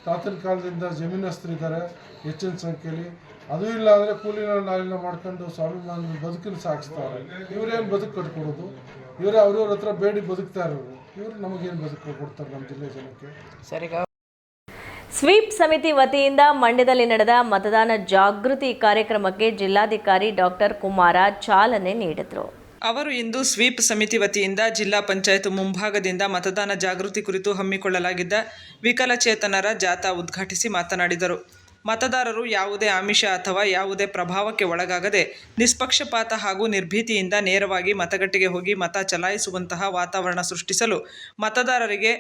ತಾತನ ಕಾಲದಿಂದ ಜಮೀನಸ್ಥರಿದ್ದಾರೆ ಹೆಚ್ಚಿನ ಸಂಖ್ಯೆಯಲ್ಲಿ. ಅದು ಇಲ್ಲ ಅಂದರೆ ಕೂಲಿನ ಮಾಡ್ಕೊಂಡು ಸ್ವಾಭಿಮಾನ ಬದುಕನ್ನು ಸಾಗಿಸ್ತಾರೆ. ಇವರೇನು ಬದುಕು ಕಟ್ಕೊಡೋದು? ಇವರೇ ಅವ್ರವ್ರ ಹತ್ರ ಬೇಡಿ ಬದುಕ್ತಾ ಇರೋರು. ಇವರು ನಮಗೇನು ಬದುಕು ಕೊಡ್ತಾರೆ ನಮ್ಮ ಜಿಲ್ಲೆ ಜನಕ್ಕೆ? ಸರಿ. ಸ್ವೀಪ್ ಸಮಿತಿ ವತಿಯಿಂದ ಮಂಡ್ಯದಲ್ಲಿ ನಡೆದ ಮತದಾನ ಜಾಗೃತಿ ಕಾರ್ಯಕ್ರಮಕ್ಕೆ ಜಿಲ್ಲಾಧಿಕಾರಿ ಡಾಕ್ಟರ್ ಕುಮಾರ ಚಾಲನೆ ನೀಡಿದರು. ಅವರು ಇಂದು ಸ್ವೀಪ್ ಸಮಿತಿ ವತಿಯಿಂದ ಜಿಲ್ಲಾ ಪಂಚಾಯತ್ ಮುಂಭಾಗದಿಂದ ಮತದಾನ ಜಾಗೃತಿ ಕುರಿತು ಹಮ್ಮಿಕೊಳ್ಳಲಾಗಿದ್ದ ವಿಕಲಚೇತನರ ಜಾಥಾ ಉದ್ಘಾಟಿಸಿ ಮಾತನಾಡಿದರು. ಮತದಾರರು ಯಾವುದೇ ಆಮಿಷ ಅಥವಾ ಯಾವುದೇ ಪ್ರಭಾವಕ್ಕೆ ಒಳಗಾಗದೆ ನಿಷ್ಪಕ್ಷಪಾತ ಹಾಗೂ ನಿರ್ಭೀತಿಯಿಂದ ನೇರವಾಗಿ ಮತಗಟ್ಟೆಗೆ ಹೋಗಿ ಮತ ಚಲಾಯಿಸುವಂತಹ ವಾತಾವರಣ ಸೃಷ್ಟಿಸಲು ಮತದಾರರಿಗೆ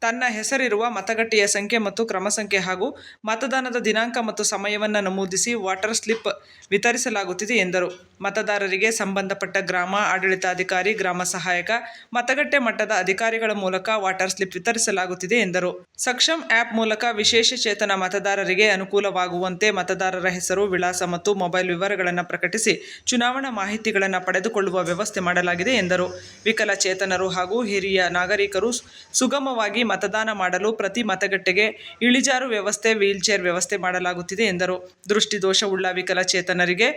ತನ್ನ ಹೆಸರಿರುವ ಮತಗಟ್ಟೆಯ ಸಂಖ್ಯೆ ಮತ್ತು ಕ್ರಮ ಸಂಖ್ಯೆ ಹಾಗೂ ಮತದಾನದ ದಿನಾಂಕ ಮತ್ತು ಸಮಯವನ್ನು ನಮೂದಿಸಿ ವಾಟರ್ ಸ್ಲಿಪ್ ವಿತರಿಸಲಾಗುತ್ತಿದೆ ಎಂದರು. ಮತದಾರರಿಗೆ ಸಂಬಂಧಪಟ್ಟ ಗ್ರಾಮ ಆಡಳಿತಾಧಿಕಾರಿ, ಗ್ರಾಮ ಸಹಾಯಕ, ಮತಗಟ್ಟೆ ಮಟ್ಟದ ಅಧಿಕಾರಿಗಳ ಮೂಲಕ ವಾಟರ್ ಸ್ಲಿಪ್ ವಿತರಿಸಲಾಗುತ್ತಿದೆ ಎಂದರು. ಸಕ್ಷಮ್ ಆ್ಯಪ್ ಮೂಲಕ ವಿಶೇಷ ಚೇತನ ಮತದಾರರಿಗೆ ಅನುಕೂಲವಾಗುವಂತೆ ಮತದಾರರ ಹೆಸರು, ವಿಳಾಸ ಮತ್ತು ಮೊಬೈಲ್ ವಿವರಗಳನ್ನು ಪ್ರಕಟಿಸಿ ಚುನಾವಣಾ ಮಾಹಿತಿಗಳನ್ನು ಪಡೆದುಕೊಳ್ಳುವ ವ್ಯವಸ್ಥೆ ಮಾಡಲಾಗಿದೆ ಎಂದರು. ವಿಕಲಚೇತನರು ಹಾಗೂ ಹಿರಿಯ ನಾಗರಿಕರು ಸುಗಮವಾಗಿ ಮತದಾನ ಮಾಡಲು ಪ್ರತಿ ಮತಗಟ್ಟೆಗೆ ಇಳಿಜಾರು ವ್ಯವಸ್ಥೆ, ವೀಲ್ಚೇರ್ ವ್ಯವಸ್ಥೆ ಮಾಡಲಾಗುತ್ತಿದೆ ಎಂದರು. ದೃಷ್ಟಿದೋಷವುಳ್ಳ ವಿಕಲಚೇತನರಿಗೆ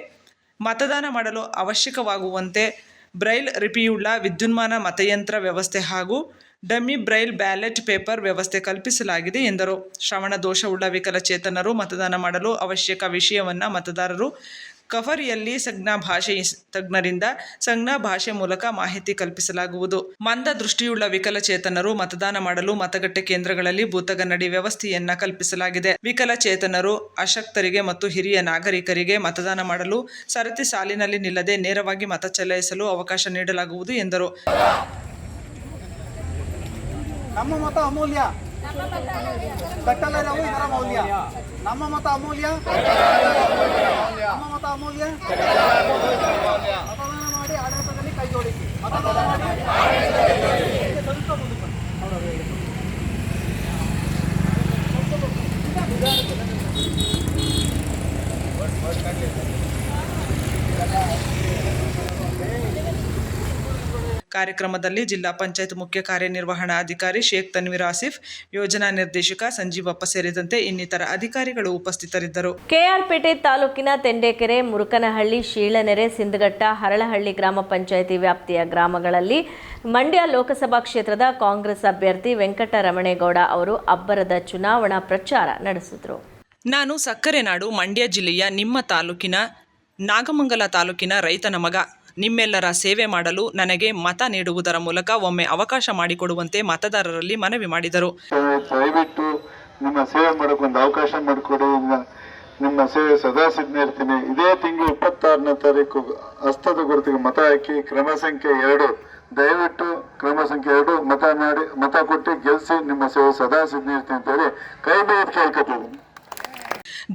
ಮತದಾನ ಮಾಡಲು ಅವಶ್ಯಕವಾಗುವಂತೆ ಬ್ರೈಲ್ ಲಿಪಿಯುಳ್ಳ ವಿದ್ಯುನ್ಮಾನ ಮತಯಂತ್ರ ವ್ಯವಸ್ಥೆ ಹಾಗೂ ಡಮ್ಮಿ ಬ್ರೈಲ್ ಬ್ಯಾಲೆಟ್ ಪೇಪರ್ ವ್ಯವಸ್ಥೆ ಕಲ್ಪಿಸಲಾಗಿದೆ ಎಂದರು. ಶ್ರವಣ ದೋಷವುಳ್ಳ ವಿಕಲಚೇತನರು ಮತದಾನ ಮಾಡಲು ಅವಶ್ಯಕ ವಿಷಯವನ್ನು ಮತದಾರರು ಕಫರಿಯಲ್ಲಿ ಸಂಜ್ಞಾ ಭಾಷೆ ತಜ್ಞರಿಂದ ಸಂಜ್ಞಾ ಭಾಷೆ ಮೂಲಕ ಮಾಹಿತಿ ಕಲ್ಪಿಸಲಾಗುವುದು. ಮಂದ ದೃಷ್ಟಿಯುಳ್ಳ ವಿಕಲಚೇತನರು ಮತದಾನ ಮಾಡಲು ಮತಗಟ್ಟೆ ಕೇಂದ್ರಗಳಲ್ಲಿ ಭೂತಗನ್ನಡಿ ವ್ಯವಸ್ಥೆಯನ್ನ ಕಲ್ಪಿಸಲಾಗಿದೆ. ವಿಕಲಚೇತನರು, ಅಶಕ್ತರಿಗೆ ಮತ್ತು ಹಿರಿಯ ನಾಗರಿಕರಿಗೆ ಮತದಾನ ಮಾಡಲು ಸರತಿ ಸಾಲಿನಲ್ಲಿ ನಿಲ್ಲದೆ ನೇರವಾಗಿ ಮತ ಚಲಾಯಿಸಲು ಅವಕಾಶ ನೀಡಲಾಗುವುದು ಎಂದರು. ನಮ್ಮ ಮತ ಅಮೂಲ್ಯ, ಕಟ್ಟಲೆ ನಾವು ಇದರ ಮೌಲ್ಯ. ನಮ್ಮ ಮತ ಅಮೂಲ್ಯ, ನಮ್ಮ ಮತ ಅಮೂಲ್ಯ. ಮತದಾನ ಮಾಡಿ ಆಡಳಿತದಲ್ಲಿ ಕೈ ಜೋಡಿಸಿ. ಮತದಾನ ಮಾಡಿ ಸ್ವಲ್ಪ ಮುಂದಕ್ಕೆ ಕಾರ್ಯಕ್ರಮದಲ್ಲಿ ಜಿಲ್ಲಾ ಪಂಚಾಯತ್ ಮುಖ್ಯ ಕಾರ್ಯನಿರ್ವಹಣಾಧಿಕಾರಿ ಶೇಖ್ ತನ್ವೀರ್ ಆಸಿಫ್, ಯೋಜನಾ ನಿರ್ದೇಶಕ ಸಂಜೀವಪ್ಪ ಸೇರಿದಂತೆ ಇನ್ನಿತರ ಅಧಿಕಾರಿಗಳು ಉಪಸ್ಥಿತರಿದ್ದರು. ಕೆಆರ್ಪೇಟೆ ತಾಲೂಕಿನ ತೆಂಡೇಕೆರೆ, ಮುರುಕನಹಳ್ಳಿ, ಶೀಳನೆರೆ, ಸಿಂದಘಟ್ಟ, ಹರಳಹಳ್ಳಿ ಗ್ರಾಮ ಪಂಚಾಯಿತಿ ವ್ಯಾಪ್ತಿಯ ಗ್ರಾಮಗಳಲ್ಲಿ ಮಂಡ್ಯ ಲೋಕಸಭಾ ಕ್ಷೇತ್ರದ ಕಾಂಗ್ರೆಸ್ ಅಭ್ಯರ್ಥಿ ವೆಂಕಟರಮಣೇಗೌಡ ಅವರು ಅಬ್ಬರದ ಚುನಾವಣಾ ಪ್ರಚಾರ ನಡೆಸಿದರು. ನಾನು ಸಕ್ಕರೆ ನಾಡು ಮಂಡ್ಯ ಜಿಲ್ಲೆಯ ನಿಮ್ಮ ತಾಲೂಕಿನ ನಾಗಮಂಗಲ ತಾಲೂಕಿನ ರೈತನ ಮಗ. ನಿಮ್ಮೆಲ್ಲರ ಸೇವೆ ಮಾಡಲು ನನಗೆ ಮತ ನೀಡುವುದರ ಮೂಲಕ ಒಮ್ಮೆ ಅವಕಾಶ ಮಾಡಿಕೊಡುವಂತೆ ಮತದಾರರಲ್ಲಿ ಮನವಿ ಮಾಡಿದರು. ದಯವಿಟ್ಟು ನಿಮ್ಮ ಸೇವೆ ಮಾಡೋಕೆ ಒಂದು ಅವಕಾಶ ಮಾಡಿಕೊಡಿ. ನಿಮ್ಮ ಸೇವೆ ಸದಾ ಸಿದ್ಧ ಇರ್ತೀನಿ. ಇದೇ ತಿಂಗಳು 26ನೇ ತಾರೀಕು ಹಸ್ತದ ಗುರುತಿಗೆ ಮತ ಹಾಕಿ ಕ್ರಮ ಸಂಖ್ಯೆ 2, ದಯವಿಟ್ಟು ಕ್ರಮ ಸಂಖ್ಯೆ 2 ಮತ ಕೊಟ್ಟು ಗೆಲ್ಲಿಸಿ. ನಿಮ್ಮ ಸೇವೆ ಸದಾ ಸಿದ್ಧ ಇರ್ತೀನಿ ಅಂತೇಳಿ ಕೈ ಮುಗಿದು ಕೇಳ್ಕೊತೀನಿ.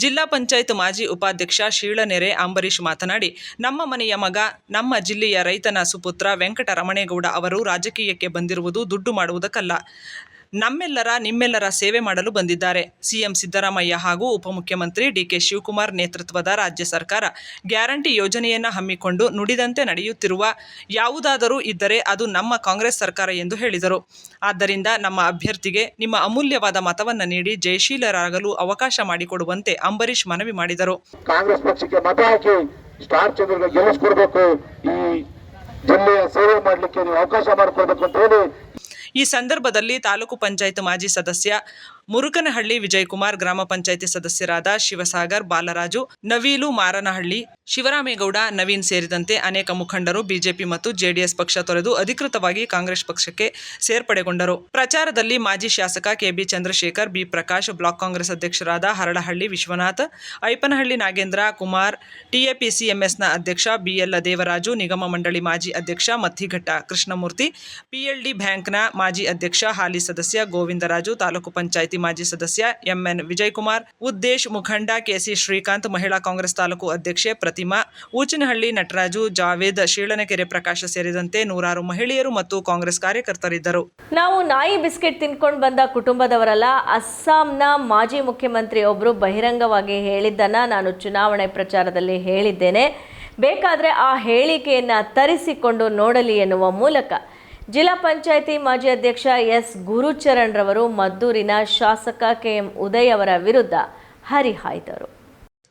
ಜಿಲ್ಲಾ ಪಂಚಾಯತ್ ಮಾಜಿ ಉಪಾಧ್ಯಕ್ಷ ಶೀಳನೆರೆ ಅಂಬರೀಶ್ ಮಾತನಾಡಿ, ನಮ್ಮ ಮನೆಯ ಮಗ, ನಮ್ಮ ಜಿಲ್ಲೆಯ ರೈತನ ಸುಪುತ್ರ ವೆಂಕಟರಮಣೇಗೌಡ ಅವರು ರಾಜಕೀಯಕ್ಕೆ ಬಂದಿರುವುದು ದುಡ್ಡು ಮಾಡುವುದಕ್ಕಲ್ಲ, ನಿಮ್ಮೆಲ್ಲರ ಸೇವೆ ಮಾಡಲು ಬಂದಿದ್ದಾರೆ. ಸಿಎಂ ಸಿದ್ದರಾಮಯ್ಯ ಹಾಗೂ ಉಪಮುಖ್ಯಮಂತ್ರಿ ಡಿಕೆ ಶಿವಕುಮಾರ್ ನೇತೃತ್ವದ ರಾಜ್ಯ ಸರ್ಕಾರ ಗ್ಯಾರಂಟಿ ಯೋಜನೆಯನ್ನು ಹಮ್ಮಿಕೊಂಡು ನುಡಿದಂತೆ ನಡೆಯುತ್ತಿರುವ ಯಾವುದಾದರೂ ಇದ್ದರೆ ಅದು ನಮ್ಮ ಕಾಂಗ್ರೆಸ್ ಸರ್ಕಾರ ಎಂದು ಹೇಳಿದರು. ಆದ್ದರಿಂದ ನಮ್ಮ ಅಭ್ಯರ್ಥಿಗೆ ನಿಮ್ಮ ಅಮೂಲ್ಯವಾದ ಮತವನ್ನು ನೀಡಿ ಜಯಶೀಲರಾಗಲು ಅವಕಾಶ ಮಾಡಿಕೊಡುವಂತೆ ಅಂಬರೀಶ್ ಮನವಿ ಮಾಡಿದರು. ಕಾಂಗ್ರೆಸ್ ಪಕ್ಷಕ್ಕೆ ಮತ ಹಾಕಿ ಸ್ಟಾರ್ ಚಂದ್ರಗೆ ಗೆಲ್ಲಿಸ್ಕೊಡ್ಬೇಕು. ಈ ಜಿಲ್ಲೆಯ ಸೇವೆ ಮಾಡಲಿಕ್ಕೆ ನೀವು ಅವಕಾಶ ಮಾಡಿಕೊಡ್ಬೇಕು ಅಂತ ಹೇಳಿ ಈ ಸಂದರ್ಭದಲ್ಲಿ ತಾಲೂಕು ಪಂಚಾಯತ್ ಮಾಜಿ ಸದಸ್ಯ ಮುರುಕನಹಳ್ಳಿ ವಿಜಯಕುಮಾರ್, ಗ್ರಾಮ ಪಂಚಾಯಿತಿ ಸದಸ್ಯರಾದ ಶಿವಸಾಗರ್, ಬಾಲರಾಜು, ನವೀಲು, ಮಾರನಹಳ್ಳಿ, ಶಿವರಾಮೇಗೌಡ, ನವೀನ್ ಸೇರಿದಂತೆ ಅನೇಕ ಮುಖಂಡರು ಬಿಜೆಪಿ ಮತ್ತು ಜೆಡಿಎಸ್ ಪಕ್ಷ ತೊರೆದು ಅಧಿಕೃತವಾಗಿ ಕಾಂಗ್ರೆಸ್ ಪಕ್ಷಕ್ಕೆ ಸೇರ್ಪಡೆಗೊಂಡರು. ಪ್ರಚಾರದಲ್ಲಿ ಮಾಜಿ ಶಾಸಕ KB Chandrashekar, B Prakash, block Congress ಅಧ್ಯಕ್ಷರಾದ ಹರಳಹಳ್ಳಿ ವಿಶ್ವನಾಥ್, ಐಪನಹಳ್ಳಿ ನಾಗೇಂದ್ರ ಕುಮಾರ್, ಟಿಎಪಿಸಿಎಂಎಸ್ನ ಅಧ್ಯಕ್ಷ ಬಿಎಲ್ ದೇವರಾಜು, ನಿಗಮ ಮಂಡಳಿ ಮಾಜಿ ಅಧ್ಯಕ್ಷ ಮತ್ತಿಘಟ್ಟ ಕೃಷ್ಣಮೂರ್ತಿ, ಪಿಎಲ್ಡಿ ಬ್ಯಾಂಕ್ನ ಮಾಜಿ ಅಧ್ಯಕ್ಷ ಹಾಲಿ ಸದಸ್ಯ ಗೋವಿಂದರಾಜು, ತಾಲೂಕು ಪಂಚಾಯಿತಿ ಪಂಚಾಯಿತಿ ಮಾಜಿ ಸದಸ್ಯ ಎಂಎನ್ ವಿಜಯಕುಮಾರ್, ಉದ್ದೇಶ್ ಮುಖಂಡ ಕೆಸಿ ಶ್ರೀಕಾಂತ್, ಮಹಿಳಾ ಕಾಂಗ್ರೆಸ್ ತಾಲೂಕು ಅಧ್ಯಕ್ಷೆ ಪ್ರತಿಮಾ, ಊಚನಹಳ್ಳಿ ನಟರಾಜು, ಜಾವೇದ್, ಶೀಳನಕೆರೆ ಪ್ರಕಾಶ ಸೇರಿದಂತೆ ನೂರಾರು ಮಹಿಳೆಯರು ಮತ್ತು ಕಾಂಗ್ರೆಸ್ ಕಾರ್ಯಕರ್ತರಿದ್ದರು. ನಾವು ನಾಯಿ ಬಿಸ್ಕೆಟ್ ತಿನ್ಕೊಂಡು ಬಂದ ಕುಟುಂಬದವರಲ್ಲ. ಅಸ್ಸಾಂನ ಮಾಜಿ ಮುಖ್ಯಮಂತ್ರಿ ಒಬ್ಬರು ಬಹಿರಂಗವಾಗಿ ಹೇಳಿದ್ದನ್ನು ನಾನು ಚುನಾವಣೆ ಪ್ರಚಾರದಲ್ಲಿ ಹೇಳಿದ್ದೇನೆ. ಬೇಕಾದರೆ ಆ ಹೇಳಿಕೆಯನ್ನು ತರಿಸಿಕೊಂಡು ನೋಡಲಿ ಎನ್ನುವ ಮೂಲಕ ಜಿಲ್ಲಾ ಪಂಚಾಯಿತಿ ಮಾಜಿ ಅಧ್ಯಕ್ಷ ಎಸ್ ಗುರುಚರಣ್ ರವರು ಮದ್ದೂರಿನ ಶಾಸಕ ಕೆಎಂ ಉದಯ್ ಅವರ ವಿರುದ್ಧ ಹರಿಹಾಯ್ದರು.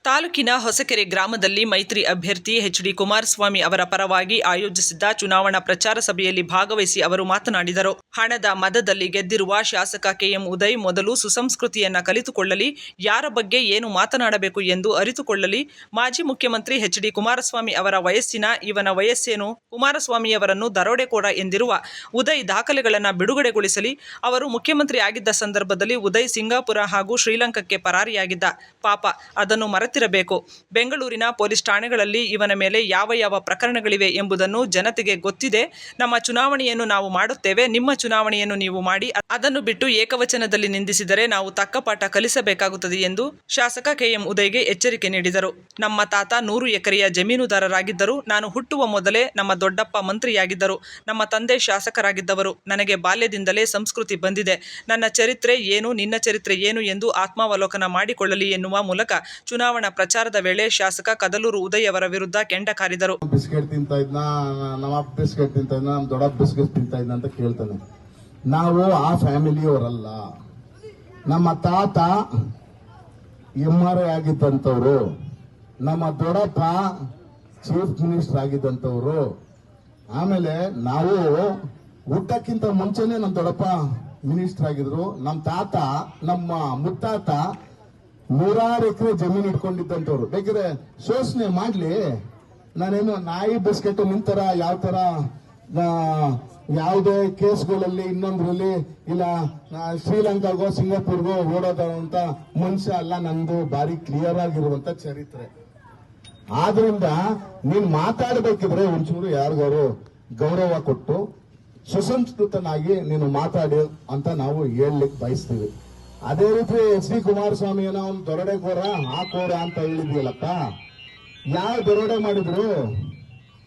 ತಾಲೂಕಿನ ಹೊಸಕೆರೆ ಗ್ರಾಮದಲ್ಲಿ ಮೈತ್ರಿ ಅಭ್ಯರ್ಥಿ ಎಚ್.ಡಿ. ಕುಮಾರಸ್ವಾಮಿ ಅವರ ಪರವಾಗಿ ಆಯೋಜಿಸಿದ್ದ ಚುನಾವಣಾ ಪ್ರಚಾರ ಸಭೆಯಲ್ಲಿ ಭಾಗವಹಿಸಿ ಅವರು ಮಾತನಾಡಿದರು. ಹಣದ ಮದದಲ್ಲಿ ಗೆದ್ದಿರುವ ಶಾಸಕ ಕೆಎಂ ಉದಯ್ ಮೊದಲು ಸುಸಂಸ್ಕೃತಿಯನ್ನ ಕಲಿತುಕೊಳ್ಳಲಿ, ಯಾರ ಬಗ್ಗೆ ಏನು ಮಾತನಾಡಬೇಕು ಎಂದು ಅರಿತುಕೊಳ್ಳಲಿ. ಮಾಜಿ ಮುಖ್ಯಮಂತ್ರಿ ಎಚ್.ಡಿ. ಕುಮಾರಸ್ವಾಮಿ ಅವರ ವಯಸ್ಸಿನ ಇವನ ವಯಸ್ಸೇನು? ಕುಮಾರಸ್ವಾಮಿಯವರನ್ನು ದರೋಡೆಕೋರ ಎಂದಿರುವ ಉದಯ್ ದಾಖಲೆಗಳನ್ನು ಬಿಡುಗಡೆಗೊಳಿಸಲಿ. ಅವರು ಮುಖ್ಯಮಂತ್ರಿ ಆಗಿದ್ದ ಸಂದರ್ಭದಲ್ಲಿ ಉದಯ್ ಸಿಂಗಾಪುರ ಹಾಗೂ ಶ್ರೀಲಂಕಾಕ್ಕೆ ಪರಾರಿಯಾಗಿದ್ದ. ಪಾಪ, ಅದನ್ನು ಮರೆತಿರಬೇಕು. ಬೆಂಗಳೂರಿನ ಪೊಲೀಸ್ ಠಾಣೆಗಳಲ್ಲಿ ಇವನ ಮೇಲೆ ಯಾವ ಯಾವ ಪ್ರಕರಣಗಳಿವೆ ಎಂಬುದನ್ನು ಜನತೆಗೆ ಗೊತ್ತಿದೆ. ನಮ್ಮ ಚುನಾವಣೆಯನ್ನು ನಾವು ಮಾಡುತ್ತೇವೆ, ನಿಮ್ಮ ಚುನಾವಣೆಯನ್ನು ನೀವು ಮಾಡಿ. ಅದನ್ನು ಬಿಟ್ಟು ಏಕವಚನದಲ್ಲಿ ನಿಂದಿಸಿದರೆ ನಾವು ತಕ್ಕ ಪಾಠ ಕಲಿಸಬೇಕಾಗುತ್ತದೆ ಎಂದು ಶಾಸಕ ಕೆಎಂ ಉದಯ್ಗೆ ಎಚ್ಚರಿಕೆ ನೀಡಿದರು. ನಮ್ಮ ತಾತ 100 ಎಕರೆಯ ಜಮೀನುದಾರರಾಗಿದ್ದರು. ನಾನು ಹುಟ್ಟುವ ಮೊದಲೇ ನಮ್ಮ ದೊಡ್ಡಪ್ಪ ಮಂತ್ರಿಯಾಗಿದ್ದರು. ನಮ್ಮ ತಂದೆ ಶಾಸಕರಾಗಿದ್ದವರು. ನನಗೆ ಬಾಲ್ಯದಿಂದಲೇ ಸಂಸ್ಕೃತಿ ಬಂದಿದೆ. ನನ್ನ ಚರಿತ್ರೆ ಏನು, ನಿನ್ನ ಚರಿತ್ರೆ ಏನು ಎಂದು ಆತ್ಮಾವಲೋಕನ ಮಾಡಿಕೊಳ್ಳಲಿ ಎನ್ನುವ ಮೂಲಕ ಚುನಾವಣಾ ಪ್ರಚಾರದ ವೇಳೆ ಶಾಸಕ ಕದಲೂರು ಉದಯ್ ಅವರ ವಿರುದ್ಧ ಕೆಂಡ ಕಾರಿದರು. ಬಿಸ್ಕೆಟ್ ತಿಂತಾ ಇದ್ನ, ನಮ್ಮ ಅಪ್ಪ ಬಿಸ್ಕೆಟ್ ತಿಂತಾ ಇದ್ನ, ನಮ್ಮ ದೊಡ್ಡಪ್ಪ ಬಿಸ್ಕೆಟ್ ತಿಂತಾ ಇದ್ನ ಅಂತ ಕೇಳ್ತಾನೆ. ನಾವು ಆ ಫ್ಯಾಮಿಲಿಯವರಲ್ಲ. ನಮ್ಮ ತಾತ MRI ಆಗಿದ್ದಂಥವ್ರು, ನಮ್ಮ ದೊಡ್ಡಪ್ಪ ಚೀಫ್ ಮಿನಿಸ್ಟರ್ ಆಗಿದ್ದಂಥವ್ರು. ಆಮೇಲೆ ನಾವು ಹುಟ್ಟಕ್ಕಿಂತ ಮುಂಚೆನೆ ನಮ್ಮ ದೊಡ್ಡಪ್ಪ ಮಿನಿಸ್ಟರ್ ಆಗಿದ್ರು. ನಮ್ಮ ತಾತ, ನಮ್ಮ ಮುತ್ತಾತ 100 ಎಕರೆ ಜಮೀನು ಇಟ್ಕೊಂಡಿದ್ದಂಥವ್ರು. ಬೇಕಿದ್ರೆ ಶೋಷಣೆ ಮಾಡ್ಲಿ, ನಾನೇನು ನಾಯಿ ಬಿಸ್ಕೆಟ್ ನಿಂತರ ಯಾವ ತರ ಯಾವುದೇ ಕೇಸ್ಗಳಲ್ಲಿ ಇನ್ನೊಂದ್ರಲ್ಲಿ ಇಲ್ಲ ಶ್ರೀಲಂಕಾಗೋ ಸಿಂಗಾಪುರ್ಗೋ ಓಡೋದಂತ ಮನುಷ್ಯ ಅಲ್ಲ. ನಂದು ಬಾರಿ ಕ್ಲಿಯರ್ ಆಗಿರುವಂತ ಚರಿತ್ರೆ. ಆದ್ರಿಂದ ನೀನ್ ಮಾತಾಡ್ಬೇಕಿದ್ರೆ ಒಂಚೂರು ಯಾರಿಗಾರು ಗೌರವ ಕೊಟ್ಟು ಸುಸಂಸ್ಕೃತನಾಗಿ ನೀನು ಮಾತಾಡಿ ಅಂತ ನಾವು ಹೇಳಲಿಕ್ಕೆ ಬಯಸ್ತೀವಿ. ಅದೇ ರೀತಿ ಎಚ್.ಡಿ. ಕುಮಾರಸ್ವಾಮಿಯನ್ನ ಅವ್ನು ದೊರಡೆಕೋರ ಹಾಕೋರ ಅಂತ ಹೇಳಿದ್ಯಲ್ಲಪ್ಪ. ಯಾವ ದೊರಡೆ ಮಾಡಿದ್ರು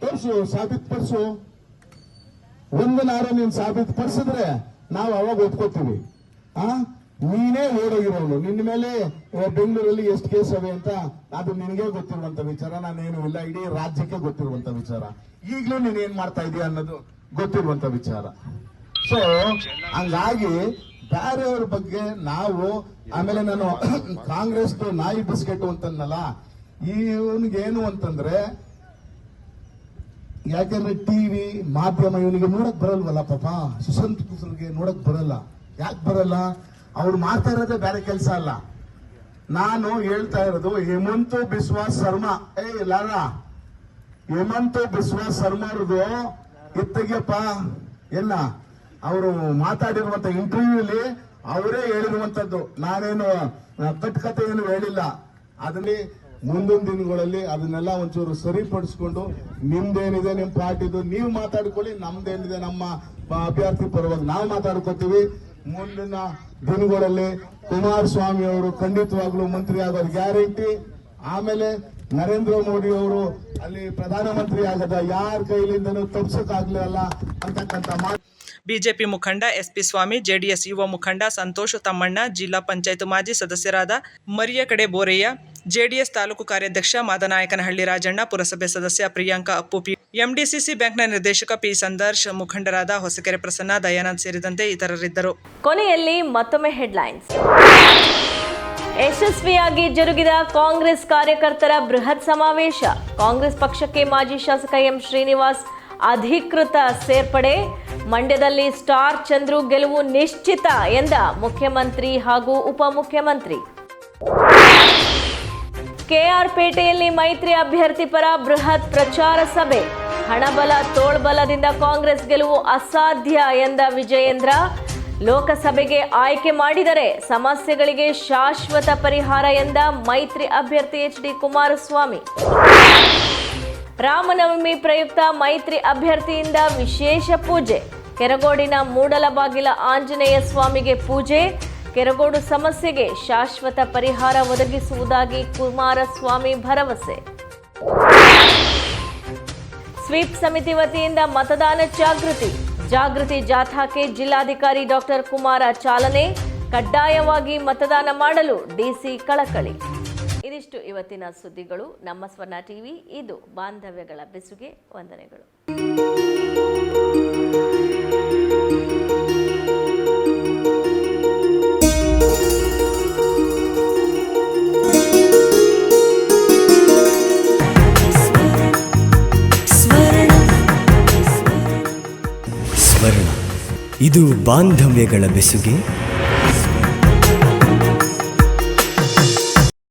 ತೋರ್ಸು, ಸಾಬೀತುಪಡಿಸು. ಒಂದನಾರು ನೀನ್ ಸಾಬೀತುಪಡಿಸಿದ್ರೆ ನಾವು ಅವಾಗ ಒಪ್ಕೋತೀವಿ. ನೀನೇ ಓಡೋಗಿರೋನು. ನಿನ್ನ ಮೇಲೆ ಬೆಂಗಳೂರಲ್ಲಿ ಎಷ್ಟು ಕೇಸ್ ಅವೆ ಅಂತ ಅದು ನಿನಗೆ ಗೊತ್ತಿರುವಂತ ವಿಚಾರ, ನಾನೇನು ಇಲ್ಲ, ಇಡೀ ರಾಜ್ಯಕ್ಕೆ ಗೊತ್ತಿರುವಂತ ವಿಚಾರ. ಈಗಲೂ ನೀನ್ ಏನ್ ಮಾಡ್ತಾ ಇದೀಯ ಅನ್ನೋದು ಗೊತ್ತಿರುವಂತ ವಿಚಾರ. ಸೊ ಹಂಗಾಗಿ ಬೇರೆಯವ್ರ ಬಗ್ಗೆ ನಾವು, ಆಮೇಲೆ ನಾನು ಕಾಂಗ್ರೆಸ್ ನಾಯಿ ಬಿಸ್ಕೆಟ್ ಅಂತನ್ನಲ್ಲ, ಇವನಿಗೇನು ಅಂತಂದ್ರೆ ಯಾಕಂದ್ರೆ ಟಿವಿ ಮಾಧ್ಯಮ ಇವನಿಗೆ ನೋಡಕ್ ಬರಲ್ವಲ್ಲ ಪಾಪ. ಸುಸಂಸ್ಕೃತರಿಗೆ ನೋಡಕ್ ಬರಲ್ಲ. ಯಾಕೆ ಬರಲ್ಲ? ಅವ್ರು ಮಾಡ್ತಾ ಇರೋದೇ ಬೇರೆ ಕೆಲಸ ಅಲ್ಲ. ನಾನು ಹೇಳ್ತಾ ಇರೋದು ಹೇಮಂತ್ ಬಿಸ್ವಾ ಶರ್ಮಾ, ಹೇಮಂತ್ ಬಿಸ್ವಾ ಶರ್ಮಾರದು ಇತ್ತಗ್ಯಪ್ಪ ಎಲ್ಲ ಅವರು ಮಾತಾಡಿರುವಂತ ಇಂಟರ್ವ್ಯೂಲಿ ಅವರೇ ಹೇಳಿರುವಂತದ್ದು. ನಾನೇನು ಕಟ್ಕತೆ ಏನು ಹೇಳಿಲ್ಲ. ಅದನ್ನೇ ಮುಂದಿನ ದಿನಗಳಲ್ಲಿ ಅದನ್ನೆಲ್ಲ ಒಂಚೂರು ಸರಿಪಡಿಸ್ಕೊಂಡು ನಿಮ್ದೇನಿದೆ ನಿಮ್ಮ ಪಾರ್ಟಿದು ನೀವು ಮಾತಾಡ್ಕೊಳ್ಳಿ, ನಮ್ದೇನಿದೆ ನಮ್ಮ ಅಭ್ಯರ್ಥಿ ಪರವಾಗಿ ನಾವು ಮಾತಾಡ್ಕೋತೀವಿ. ಮುಂದಿನ ದಿನಗಳಲ್ಲಿ ಕುಮಾರಸ್ವಾಮಿ ಅವರು ಖಂಡಿತವಾಗ್ಲೂ ಮಂತ್ರಿ ಆಗೋದು ಗ್ಯಾರಂಟಿ. ಆಮೇಲೆ ನರೇಂದ್ರ ಮೋದಿ ಅವರು ಅಲ್ಲಿ ಪ್ರಧಾನಮಂತ್ರಿ ಆಗದ ಯಾರ ಕೈಲಿಂದನೂ ತಪ್ಪಿಸಕ್ಕಾಗ್ಲಿಲ್ಲ ಅಂತಕ್ಕಂಥ ಮಾತು. ಬಿಜೆಪಿ ಮುಖಂಡ ಎಸ್ಪಿ ಸ್ವಾಮಿ, ಜೆಡಿಎಸ್ ಯುವ ಮುಖಂಡ ಸಂತೋಷ್ ತಮ್ಮಣ್ಣ, ಜಿಲ್ಲಾ ಪಂಚಾಯತ್ ಮಾಜಿ ಸದಸ್ಯರಾದ ಮರಿಯಕಡೆ ಬೋರಯ್ಯ, ಜೆಡಿಎಸ್ ತಾಲೂಕು ಕಾರ್ಯಾಧ್ಯಕ್ಷ ಮಾದನಾಯಕನಹಳ್ಳಿ ರಾಜಣ್ಣ, ಪುರಸಭೆ ಸದಸ್ಯ ಪ್ರಿಯಾಂಕಾ ಅಪ್ಪು, ಎಂಡಿಸಿಸಿ ಬ್ಯಾಂಕ್ನ ನಿರ್ದೇಶಕ ಪಿ ಸಂದರ್ಶ್, ಮುಖಂಡರಾದ ಹೊಸಕೆರೆ ಪ್ರಸನ್ನ, ದಯಾನಂದ್ ಸೇರಿದಂತೆ ಇತರರಿದ್ದರು. ಕೊನೆಯಲ್ಲಿ ಮತ್ತೊಮ್ಮೆ ಹೆಡ್ಲೈನ್ಸ್. ಯಶಸ್ವಿಯಾಗಿ ಜರುಗಿದ ಕಾಂಗ್ರೆಸ್ ಕಾರ್ಯಕರ್ತರ ಬೃಹತ್ ಸಮಾವೇಶ. ಕಾಂಗ್ರೆಸ್ ಪಕ್ಷಕ್ಕೆ ಮಾಜಿ ಶಾಸಕ ಎಂ ಶ್ರೀನಿವಾಸ್ ಅಧಿಕೃತ ಸೇರ್ಪಡೆ. ಮಂಡ್ಯದಲ್ಲಿ ಸ್ಟಾರ್ ಚಂದ್ರು ಗೆಲುವು ನಿಶ್ಚಿತ ಎಂದ ಮುಖ್ಯಮಂತ್ರಿ ಹಾಗೂ ಉಪಮುಖ್ಯಮಂತ್ರಿ. ಕೆಆರ್ಪೇಟೆಯಲ್ಲಿ ಮೈತ್ರಿ ಅಭ್ಯರ್ಥಿ ಪರ ಬೃಹತ್ ಪ್ರಚಾರ ಸಭೆ. ಹಣಬಲ ತೋಳ್ಬಲದಿಂದ ಕಾಂಗ್ರೆಸ್ ಗೆಲುವು ಅಸಾಧ್ಯ ಎಂದ ವಿಜಯೇಂದ್ರ. ಲೋಕಸಭೆಗೆ ಆಯ್ಕೆ ಮಾಡಿದರೆ ಸಮಸ್ಯೆಗಳಿಗೆ ಶಾಶ್ವತ ಪರಿಹಾರ ಎಂದ ಮೈತ್ರಿ ಅಭ್ಯರ್ಥಿ ಎಚ್.ಡಿ. ಕುಮಾರಸ್ವಾಮಿ. ರಾಮನವಮಿ ಪ್ರಯುಕ್ತ ಮೈತ್ರಿ ಅಭ್ಯರ್ಥಿಯಿಂದ ವಿಶೇಷ ಪೂಜೆ. ಕೆರಗೋಡಿನ ಮೂಡಲಬಾಗಿಲ ಆಂಜನೇಯ ಸ್ವಾಮಿಗೆ ಪೂಜೆ. ಕೆರಗೋಡು ಸಮಸ್ಯೆಗೆ ಶಾಶ್ವತ ಪರಿಹಾರ ಒದಗಿಸುವುದಾಗಿ ಕುಮಾರಸ್ವಾಮಿ ಭರವಸೆ. ಸ್ವೀಪ್ ಸಮಿತಿ ವತಿಯಿಂದ ಮತದಾನ ಜಾಗೃತಿ ಜಾಥಾಕ್ಕೆ ಜಿಲ್ಲಾಧಿಕಾರಿ ಡಾಕ್ಟರ್ ಕುಮಾರ ಚಾಲನೆ. ಕಡ್ಡಾಯವಾಗಿ ಮತದಾನ ಮಾಡಲು ಡಿಸಿ ಕಳಕಳಿ. ಇದಿಷ್ಟು ಇವತ್ತಿನ ಸುದ್ದಿಗಳು. ನಮ್ಮ ಸ್ವರ್ಣ ಟಿವಿ, ಇದು ಬಾಂಧವ್ಯಗಳ ಬೆಸುಗೆ. ವಂದನೆಗಳು. ಸ್ವರ್ಣ, ಇದು ಬಾಂಧವ್ಯಗಳ ಬೆಸುಗೆ.